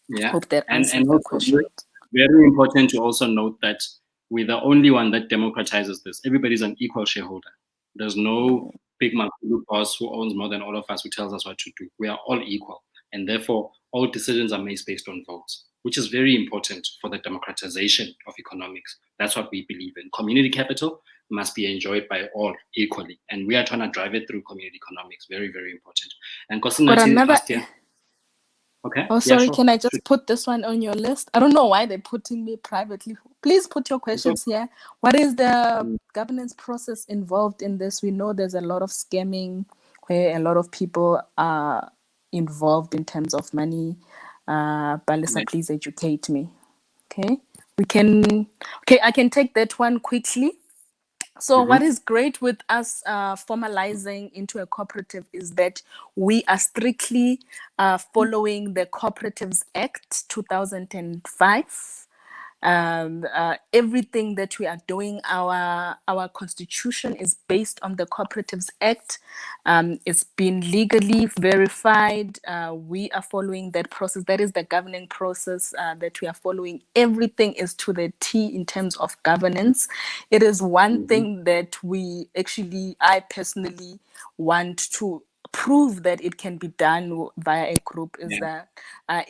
Yeah, hope that answers and the question. Very important to also note that we're the only one that democratizes this. Everybody's an equal shareholder. There's no big Makulu boss who owns more than all of us who tells us what to do. We are all equal, and therefore all decisions are made based on votes, which is very important for the democratization of economics. That's what we believe in. Community capital must be enjoyed by all equally, and we are trying to drive it through community economics. Very, very important. And okay. Oh, sorry. Can I just put this one on your list? I don't know why they're putting me privately. Please put your questions here. What is the governance process involved in this? We know there's a lot of scamming where a lot of people are involved in terms of money. Balisa, please educate me. Okay. I can take that one quickly. So what is great with us formalizing into a cooperative is that we are strictly following the Cooperatives Act 2005. Everything that we are doing, our constitution is based on the Cooperatives Act. It's been legally verified. We are following that process. That is the governing process that we are following. Everything is to the T in terms of governance. It is one thing that I personally want to prove that it can be done via a group is that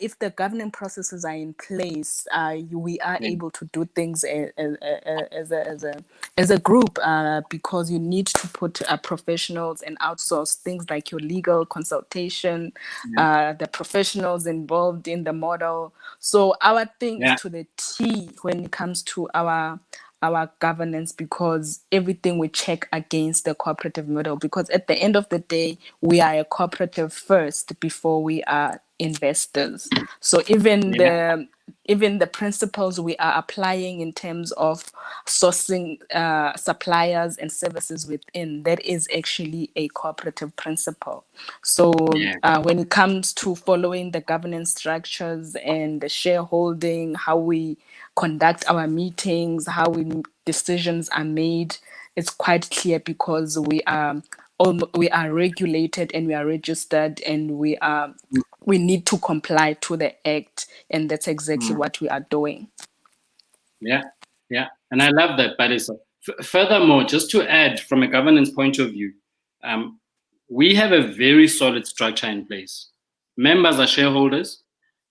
if the governing processes are in place, we are able to do things as a group because you need to put professionals and outsource things like your legal consultation, the professionals involved in the model. So our thing is to the T when it comes to our governance, because everything we check against the cooperative model, because at the end of the day we are a cooperative first before we are investors. So even the principles we are applying in terms of sourcing suppliers and services within, that is actually a cooperative principle. So when it comes to following the governance structures and the shareholding, how we conduct our meetings, how decisions are made, it's quite clear because we are regulated and we are registered and we need to comply to the act, and that's exactly what we are doing. Yeah, and I love that, Balisa. Furthermore, just to add from a governance point of view, we have a very solid structure in place. Members are shareholders.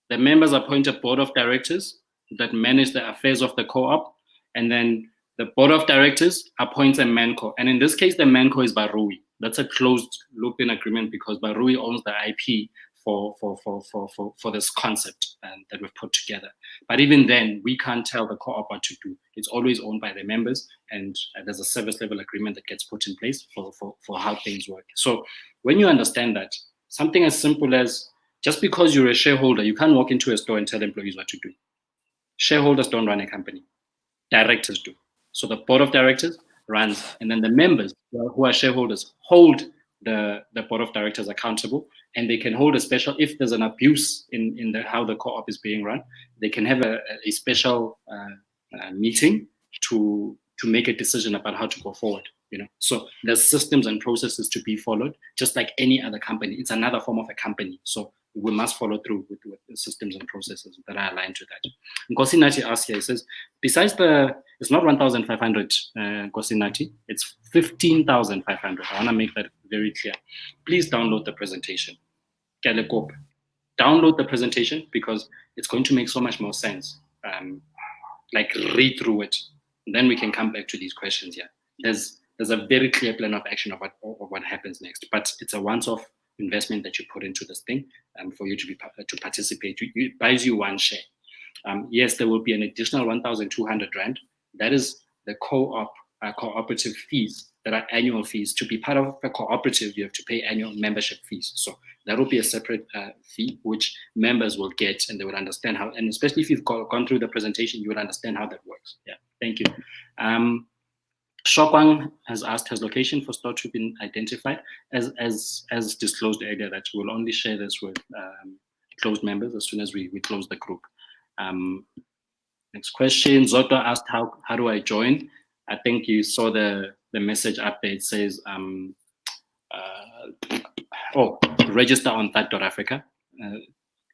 The members appoint a board of directors that manage the affairs of the co-op, and then the board of directors appoints a manco. And in this case, the manco is Barui. That's a closed loop-in agreement because Barui owns the IP for this concept that we've put together. But even then, we can't tell the co-op what to do. It's always owned by the members, and there's a service level agreement that gets put in place for how things work. So when you understand that, something as simple as just because you're a shareholder, you can't walk into a store and tell employees what to do. Shareholders don't run a company. Directors do. So the board of directors runs, and then the members who are shareholders hold the board of directors accountable, and they can hold a special, if there's an abuse in how the co-op is being run, they can have a special meeting to make a decision about how to go forward. So there's systems and processes to be followed, just like any other company. It's another form of a company. So we must follow through with the systems and processes that are aligned to that. Nkosi Nati asks here, he says, besides it's not 1,500, Nkosi Nati, it's 15,500. I want to make that very clear. Please download the presentation. Download the presentation because it's going to make so much more sense. Like read through it, and then we can come back to these questions here. There's a very clear plan of action of what happens next, but it's a once-off investment that you put into this thing for you to participate. It buys you one share. Yes, there will be an additional 1,200 Rand. That is the cooperative fees that are annual fees. To be part of a cooperative, you have to pay annual membership fees. So that will be a separate fee, which members will get, and they will understand how, and especially if you've gone through the presentation, you will understand how that works. Yeah, thank you. Shokwang has asked, has location for store to be identified? As disclosed earlier, that we'll only share this with closed members as soon as we close the group. Next question, Zoto asked, how do I join? I think you saw the message update says, register on THUD.Africa.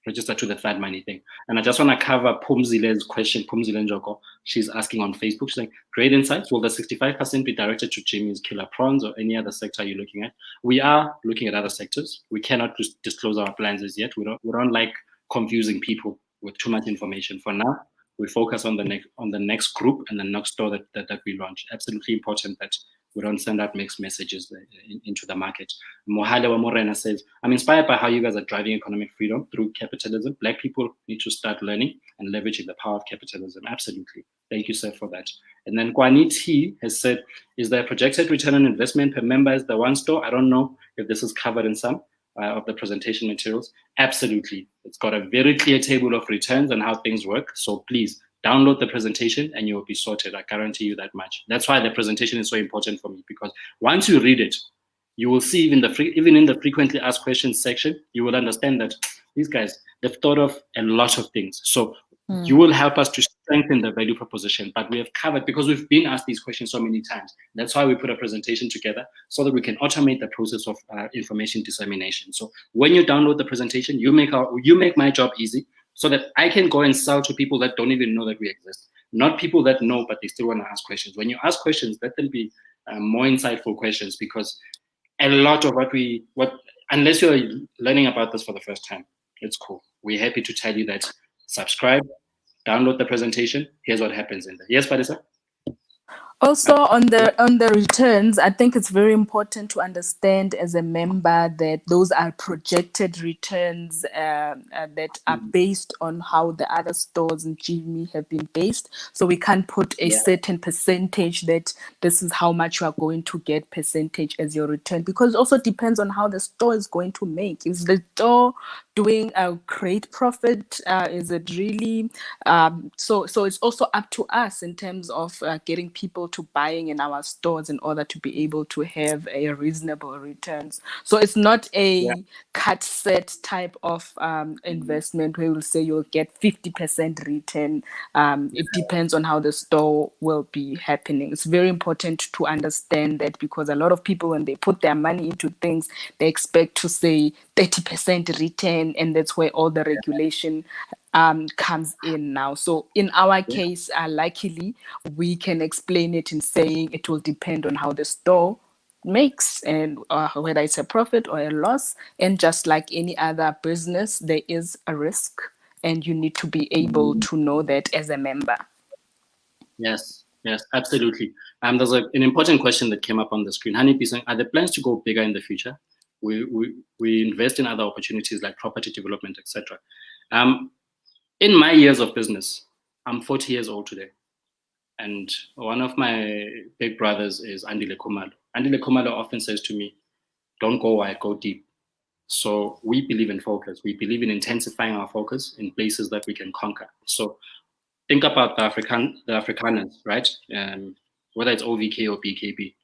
Register to the THUDmoney thing. And I just want to cover Pumzile's question, Pumzile Njoko. She's asking on Facebook, she's like, great insights. Will the 65% be directed to Jimmy's Killer Prawns or any other sector you're looking at? We are looking at other sectors. We cannot disclose our plans as yet. We don't like confusing people with too much information. For now, we focus on the next group and the next store that we launch. Absolutely important that we don't send out mixed messages into the market. Mohale wa Morena says, I'm inspired by how you guys are driving economic freedom through capitalism. Black people need to start learning and leveraging the power of capitalism. Absolutely. Thank you, sir, for that. And then Kwani T has said, is there a projected return on investment per member as the one store? I don't know if this is covered in some of the presentation materials. Absolutely. It's got a very clear table of returns and how things work. So please, download the presentation and you will be sorted. I guarantee you that much. That's why the presentation is so important for me, because once you read it, you will see even in the frequently asked questions section, you will understand that these guys, they've thought of a lot of things. So you will help us to strengthen the value proposition, but we have covered, because we've been asked these questions so many times. That's why we put a presentation together so that we can automate the process of information dissemination. So when you download the presentation, you make my job easy, so that I can go and sell to people that don't even know that we exist. Not people that know, but they still want to ask questions. When you ask questions, let them be more insightful questions, because a lot of unless you're learning about this for the first time, it's cool. We're happy to tell you that subscribe, download the presentation. Here's what happens in there. Yes, Parisa? Also on the returns, I think it's very important to understand as a member that those are projected returns that are based on how the other stores in Jimmy have been based. So we can't put a certain percentage that this is how much you are going to get percentage as your return, because it also depends on how the store is going to make. Is the store doing a great profit? Is it really so it's also up to us in terms of getting people to buying in our stores in order to be able to have a reasonable returns. So it's not a cut set type of investment where we'll say you'll get 50% return. It depends on how the store will be happening. It's very important to understand that, because a lot of people, when they put their money into things, they expect to say 30% return, and that's where all the regulation comes in now. So in our case, luckily, we can explain it in saying it will depend on how the store makes, and whether it's a profit or a loss. And just like any other business, there is a risk, and you need to be able to know that as a member. Yes, yes, absolutely. There's an important question that came up on the screen. Honey Bee saying, are there plans to go bigger in the future? We invest in other opportunities like property development, etc. In my years of business, I'm 40 years old today. And one of my big brothers is Andile Khumalo. Andile Khumalo often says to me, don't go wide, go deep. So we believe in focus. We believe in intensifying our focus in places that we can conquer. So think about the Afrikaners, right? Whether it's OVK or BKB,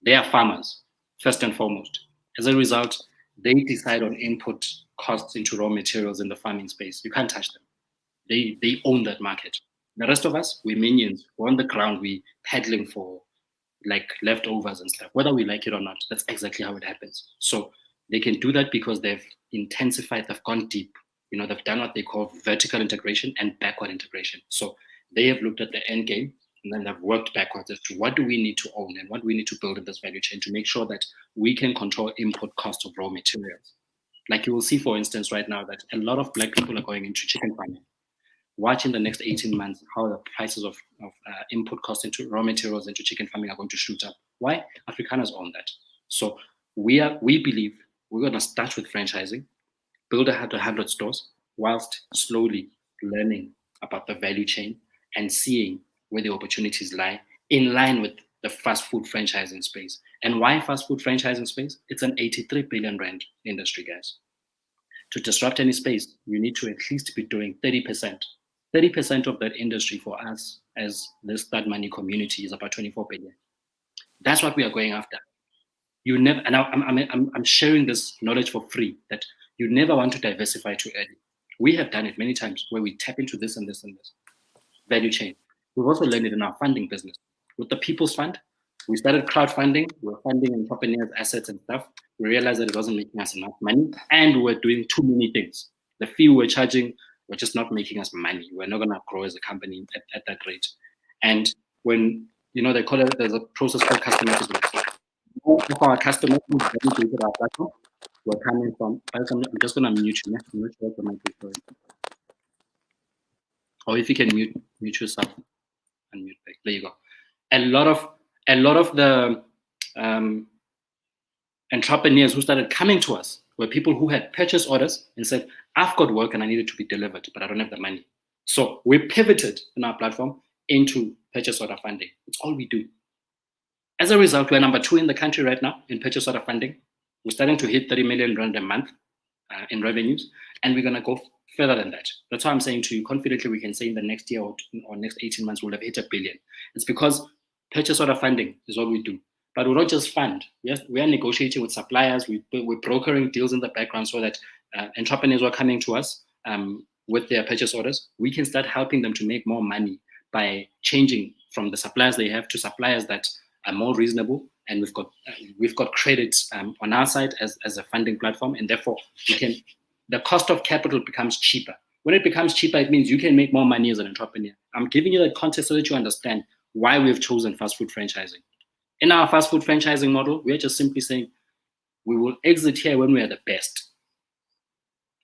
they are farmers, first and foremost. As a result, they decide on input costs into raw materials in the farming space. You can't touch them. They own that market. The rest of us, we're minions. We're on the ground. We peddling for like leftovers and stuff. Whether we like it or not, that's exactly how it happens. So they can do that because they've intensified, they've gone deep. They've done what they call vertical integration and backward integration. So they have looked at the end game and then they've worked backwards as to what do we need to own and what we need to build in this value chain to make sure that we can control input cost of raw materials. Like you will see, for instance, right now that a lot of Black people are going into chicken farming. Watch in the next 18 months how the prices of input costs into raw materials into chicken farming are going to shoot up. Why? Afrikaners own that. So we believe we're going to start with franchising, build 100 stores, whilst slowly learning about the value chain and seeing where the opportunities lie in line with the fast food franchising space. And why fast food franchising space? It's an 83 billion rand industry, guys. To disrupt any space, you need to at least be doing 30%. 30% of that industry for us as this THUDmoney community is about 24 billion. That's what we are going after. You never, and I'm sharing this knowledge for free, that you never want to diversify too early. We have done it many times where we tap into this and this and this value chain. We've also learned it in our funding business. With the People's Fund, we started crowdfunding. We were funding entrepreneurs' assets and stuff. We realized that it wasn't making us enough money, and we were doing too many things. The fee we were charging were just not making us money. We're not going to grow as a company at that rate. And when, they call it, there's a process called customer acquisition. All of our customers who validated our platform were coming from, I'm just going to mute you. I'm not sure if the mic is going. Or if you can mute yourself and mute back. There you go. A lot of the entrepreneurs who started coming to us were people who had purchase orders and said, I've got work and I need it to be delivered, but I don't have the money. So we pivoted in our platform into purchase order funding. It's all we do. As a result, we're number 2 in the country right now in purchase order funding. We're starting to hit 30 million rand a month in revenues, and we're going to go further than that. That's why I'm saying to you confidently, we can say in the next year or next 18 months, we'll have hit 1 billion. It's because purchase order funding is what we do. But we don't just fund. We are negotiating with suppliers. We're brokering deals in the background so that entrepreneurs who are coming to us with their purchase orders, we can start helping them to make more money by changing from the suppliers they have to suppliers that are more reasonable. And we've got credits on our side as a funding platform, and therefore the cost of capital becomes cheaper. When it becomes cheaper, it means you can make more money as an entrepreneur. I'm giving you the context so that you understand why we've chosen fast food franchising. In our fast food franchising model, we're just simply saying we will exit here when we are the best.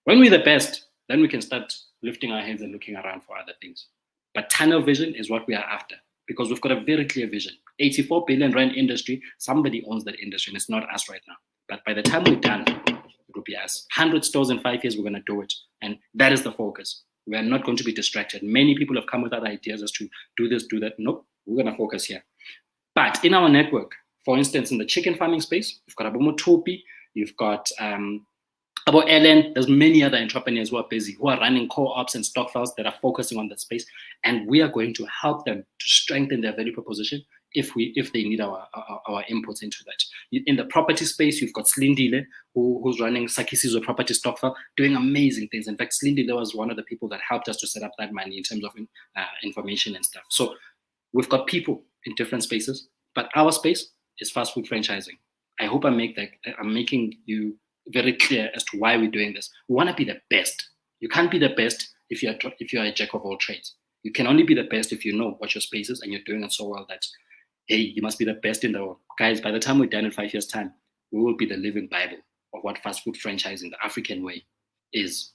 When we're the best, then we can start lifting our heads and looking around for other things. But tunnel vision is what we are after, because we've got a very clear vision. 84 billion rand industry, somebody owns that industry, and it's not us right now. But by the time we're done, it will be us. 100 stores in 5 years, we're going to do it. And that is the focus. We are not going to be distracted. Many people have come with other ideas as to do this, do that. Nope, we're going to focus here. But in our network, for instance, in the chicken farming space, you've got Abomo Topi, you've got Abo Ellen, there's many other entrepreneurs who are busy, who are running co-ops and Stokvels that are focusing on that space. And we are going to help them to strengthen their value proposition if they need our inputs into that. In the property space, you've got Slindile, who's running Sakisizo Property Stokvel, doing amazing things. In fact, Slindile was one of the people that helped us to set up THUDmoney in terms of information and stuff. So we've got people in different spaces, but our space is fast food franchising. I hope I'm making you very clear as to why we're doing this. We want to be the best. You can't be the best if you're a jack of all trades. You can only be the best if you know what your space is and you're doing it so well that hey, you must be the best in the world. Guys, by the time we're done in 5 years' time, we will be the living Bible of what fast food franchising the African way is.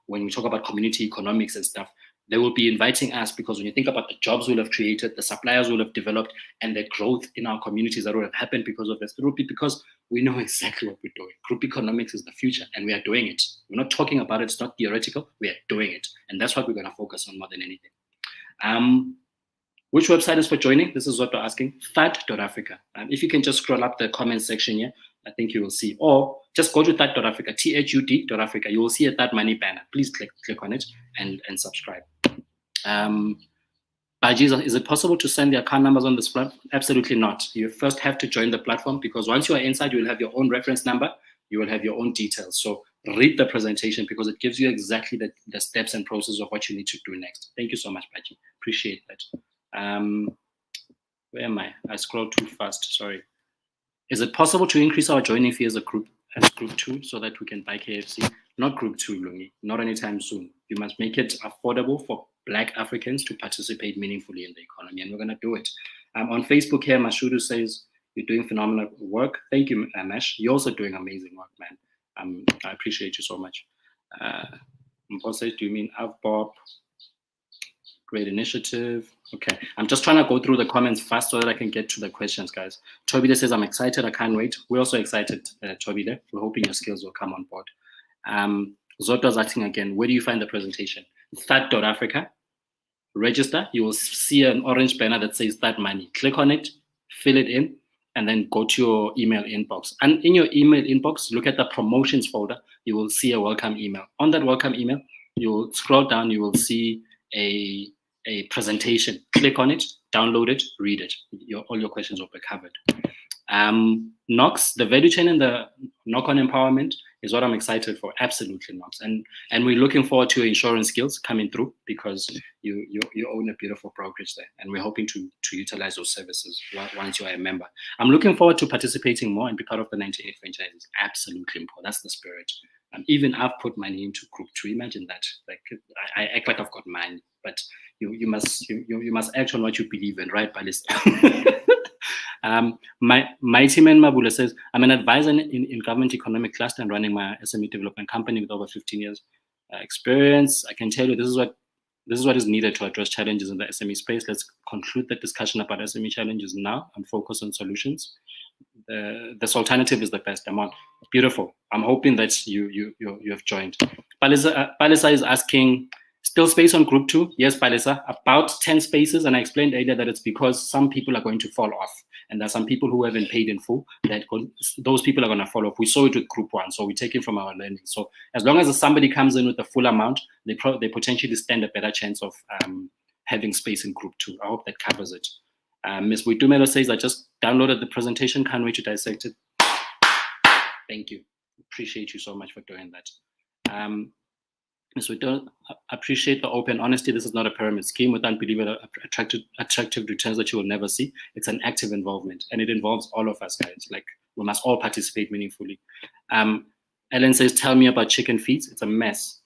When we talk about community economics and stuff, they will be inviting us because when you think about the jobs we'll have created, the suppliers we'll have developed, and the growth in our communities that will have happened because of this, it will be because we know exactly what we're doing. Group economics is the future, and we are doing it. We're not talking about it. It's not theoretical. We are doing it. And that's what we're going to focus on more than anything. Which website is for joining? This is what we're asking. THUD.Africa. If you can just scroll up the comment section here, I think you will see. Or just go to THUD.Africa, THUD.Africa. You will see a THUDmoney banner. Please click on it and subscribe. Baji, is it possible to send the account numbers on this platform? Absolutely not. You first have to join the platform because once you are inside, you will have your own reference number. You will have your own details. So read the presentation because it gives you exactly the steps and process of what you need to do next. Thank you so much, Baji. Appreciate that. Where am I? I scrolled too fast. Sorry. Is it possible to increase our joining fee as group 2 so that we can buy KFC? Not group 2, Lungi. Not anytime soon. You must make it affordable for Black Africans to participate meaningfully in the economy, and we're going to do it. On Facebook here, Mashudu says, you're doing phenomenal work. Thank you, Mash. You're also doing amazing work, man. I appreciate you so much. Mpo says, do you mean Avbob? Great initiative. Okay, I'm just trying to go through the comments fast so that I can get to the questions, guys. Chobide says, I'm excited. I can't wait. We're also excited, Chobide. We're hoping your skills will come on board. Zoto's asking again, where do you find the presentation? THUD.Africa. Register. You will see an orange banner that says THUDmoney. Click on it, fill it in, and then go to your email inbox. And in your email inbox, look at the promotions folder. You will see a welcome email. On that welcome email, you will scroll down. You will see a presentation. Click on it, download it, read it. All your questions will be covered. Knox, the value chain and the knock-on empowerment is what I'm excited for. Absolutely, Knox. And we're looking forward to your insurance skills coming through because you own a beautiful brokerage there. And we're hoping to utilize those services once you are a member. I'm looking forward to participating more and be part of the 98 franchises. Absolutely important. That's the spirit. Even I've put money into group 2. Imagine that. Like I act like I've got money, but you must act on what you believe in, right, Balista? My team in Mabula says, I'm an advisor in government economic cluster and running my SME development company with over 15 years experience. I can tell you this is what is needed to address challenges in the SME space. Let's conclude the discussion about SME challenges now and focus on solutions. This alternative is the best. I'm on. Beautiful. I'm hoping that you have joined. Palisa is asking, still space on group 2? Yes, Palisa, about 10 spaces. And I explained earlier that it's because some people are going to fall off. And there's some people who haven't paid in full. Those people are going to fall off. We saw it with group 1, so we take it from our learning. So as long as somebody comes in with the full amount, they potentially stand a better chance of having space in group 2. I hope that covers it. Ms. Witumelo says, I just downloaded the presentation. Can't wait to dissect it. Thank you. Appreciate you so much for doing that. Ms. Witumelo, appreciate the open honesty. This is not a pyramid scheme with unbelievable attractive returns that you will never see. It's an active involvement, and it involves all of us, guys. Like, we must all participate meaningfully. Ellen says, tell me about chicken feeds. It's a mess.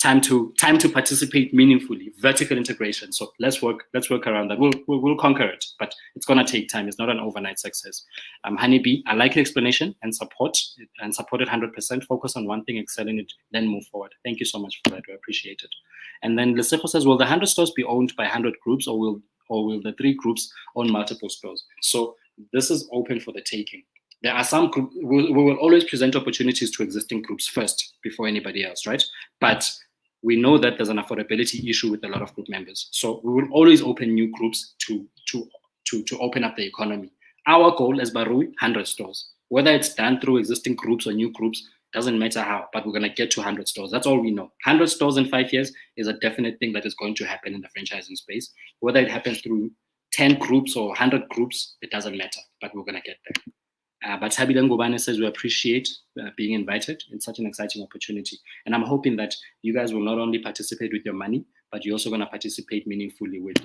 Time to participate meaningfully. Vertical integration. So let's work around that. We'll conquer it, but it's gonna take time. It's not an overnight success. Honeybee, I like your explanation and support it 100%. Focus on one thing, excel in it, then move forward. Thank you so much for that. We appreciate it. And then Lesejo says, will the 100 stores be owned by 100 groups, or will the 3 groups own multiple stores? So this is open for the taking. There are some groups, we will always present opportunities to existing groups first before anybody else, right? But we know that there's an affordability issue with a lot of group members. So we will always open new groups to open up the economy. Our goal as Barui, 100 stores. Whether it's done through existing groups or new groups, doesn't matter how, but we're going to get to 100 stores. That's all we know. 100 stores in 5 years is a definite thing that is going to happen in the franchising space. Whether it happens through 10 groups or 100 groups, it doesn't matter, but we're going to get there. But Sabila Ngubane says, we appreciate being invited. It's such an exciting opportunity. And I'm hoping that you guys will not only participate with your money, but you're also going to participate meaningfully with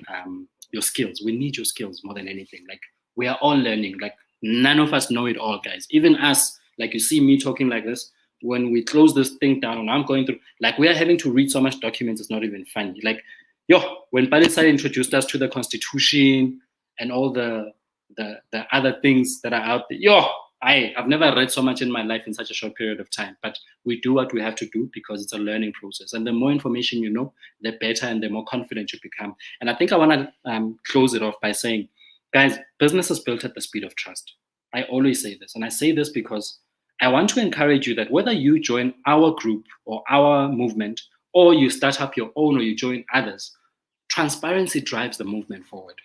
your skills. We need your skills more than anything. Like, we are all learning. Like, none of us know it all, guys. Even us, like you see me talking like this, when we close this thing down and I'm going through, like, we are having to read so much documents, it's not even funny. Like, when Palisa introduced us to the Constitution and all the the other things that are out there. Yo, I've never read so much in my life in such a short period of time, but we do what we have to do because it's a learning process. And the more information you know, the better and the more confident you become. And I think I want to close it off by saying, guys, business is built at the speed of trust. I always say this, and I say this because I want to encourage you that whether you join our group or our movement, or you start up your own or you join others, transparency drives the movement forward.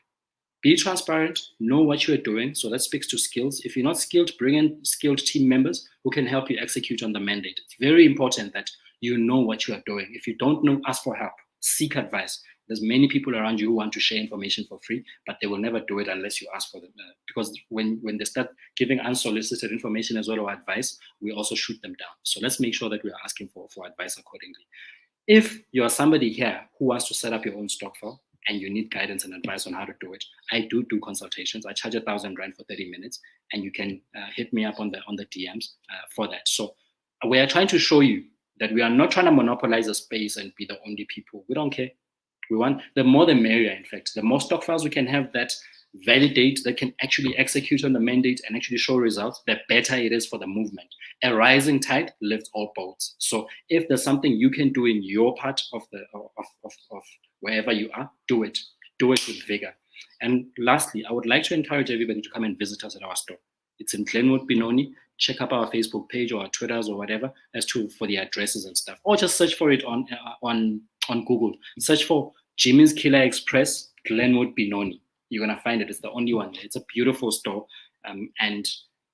Be transparent, know what you are doing. So that speaks to skills. If you're not skilled, bring in skilled team members who can help you execute on the mandate. It's very important that you know what you are doing. If you don't know, ask for help, seek advice. There's many people around you who want to share information for free, but they will never do it unless you ask for them. Because when they start giving unsolicited information as well or advice, we also shoot them down. So let's make sure that we are asking for advice accordingly. If you are somebody here who wants to set up your own Stokvel and you need guidance and advice on how to do it, I do consultations. I charge 1,000 Rand for 30 minutes, and you can hit me up on the DMs for that. So we are trying to show you that we are not trying to monopolize a space and be the only people. We don't care. We want the more the merrier, in fact. The more Stokvels we can have that validate, that can actually execute on the mandate and actually show results, the better it is for the movement. A rising tide lifts all boats. So if there's something you can do in your part of wherever you are, do it. Do it with vigor. And lastly, I would like to encourage everybody to come and visit us at our store. It's in Glenwood, Benoni. Check up our Facebook page or our Twitters or whatever for the addresses and stuff. Or just search for it on Google. Search for Jimmy's Killer Express, Glenwood, Benoni. You're going to find it. It's the only one there. It's a beautiful store. And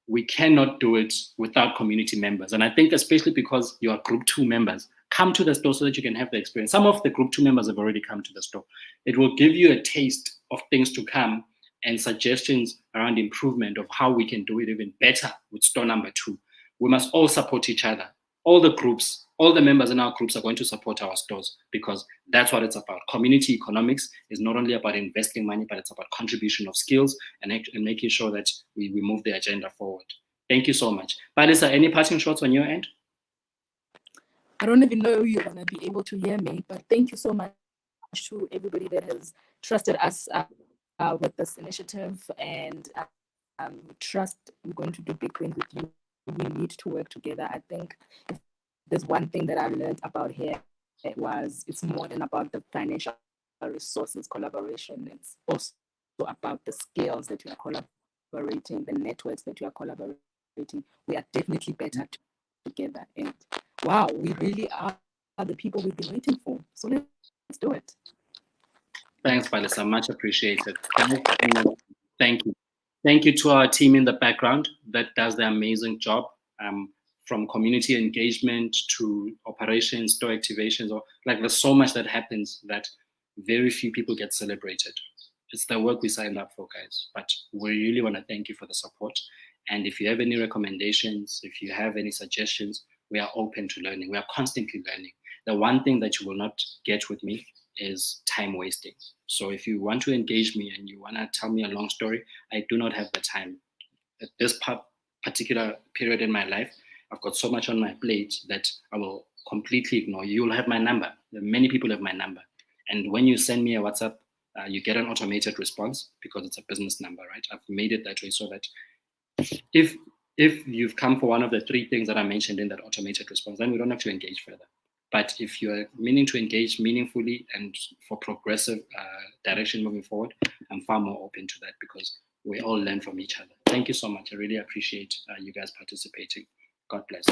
we cannot do it without community members. And I think especially because you are Group 2 members, come to the store so that you can have the experience. Some of the Group 2 members have already come to the store. It will give you a taste of things to come and suggestions around improvement of how we can do it even better with store number 2. We must all support each other. All the groups, all the members in our groups are going to support our stores because that's what it's about. Community economics is not only about investing money, but it's about contribution of skills and making sure that we move the agenda forward. Thank you so much. Balisa, any parting shots on your end? I don't even know if you're going to be able to hear me, but thank you so much to everybody that has trusted us with this initiative, and trust we're going to do big things with you. We need to work together. I think if there's one thing that I learned about here, it's more than about the financial resources collaboration. It's also about the skills that you are collaborating, the networks that you are collaborating. We are definitely better together. And wow, we really are the people we've been waiting for. So let's do it. Thanks, Balisa. Much appreciated. Thank you. Thank you to our team in the background that does the amazing job, from community engagement to operations, store activations, or there's so much that happens that very few people get celebrated. It's the work we signed up for, guys. But we really want to thank you for the support. And if you have any recommendations, if you have any suggestions, we are open to learning. We are constantly learning. The one thing that you will not get with me is time wasting. So if you want to engage me and you want to tell me a long story, I do not have the time. At this particular period in my life, I've got so much on my plate that I will completely ignore you. You'll have my number. Many people have my number. And when you send me a WhatsApp, you get an automated response because it's a business number, right? I've made it that way so that if you've come for one of the 3 things that I mentioned in that automated response, then we don't have to engage further. But if you're meaning to engage meaningfully and for progressive direction moving forward, I'm far more open to that because we all learn from each other. Thank you so much. I really appreciate you guys participating. God bless.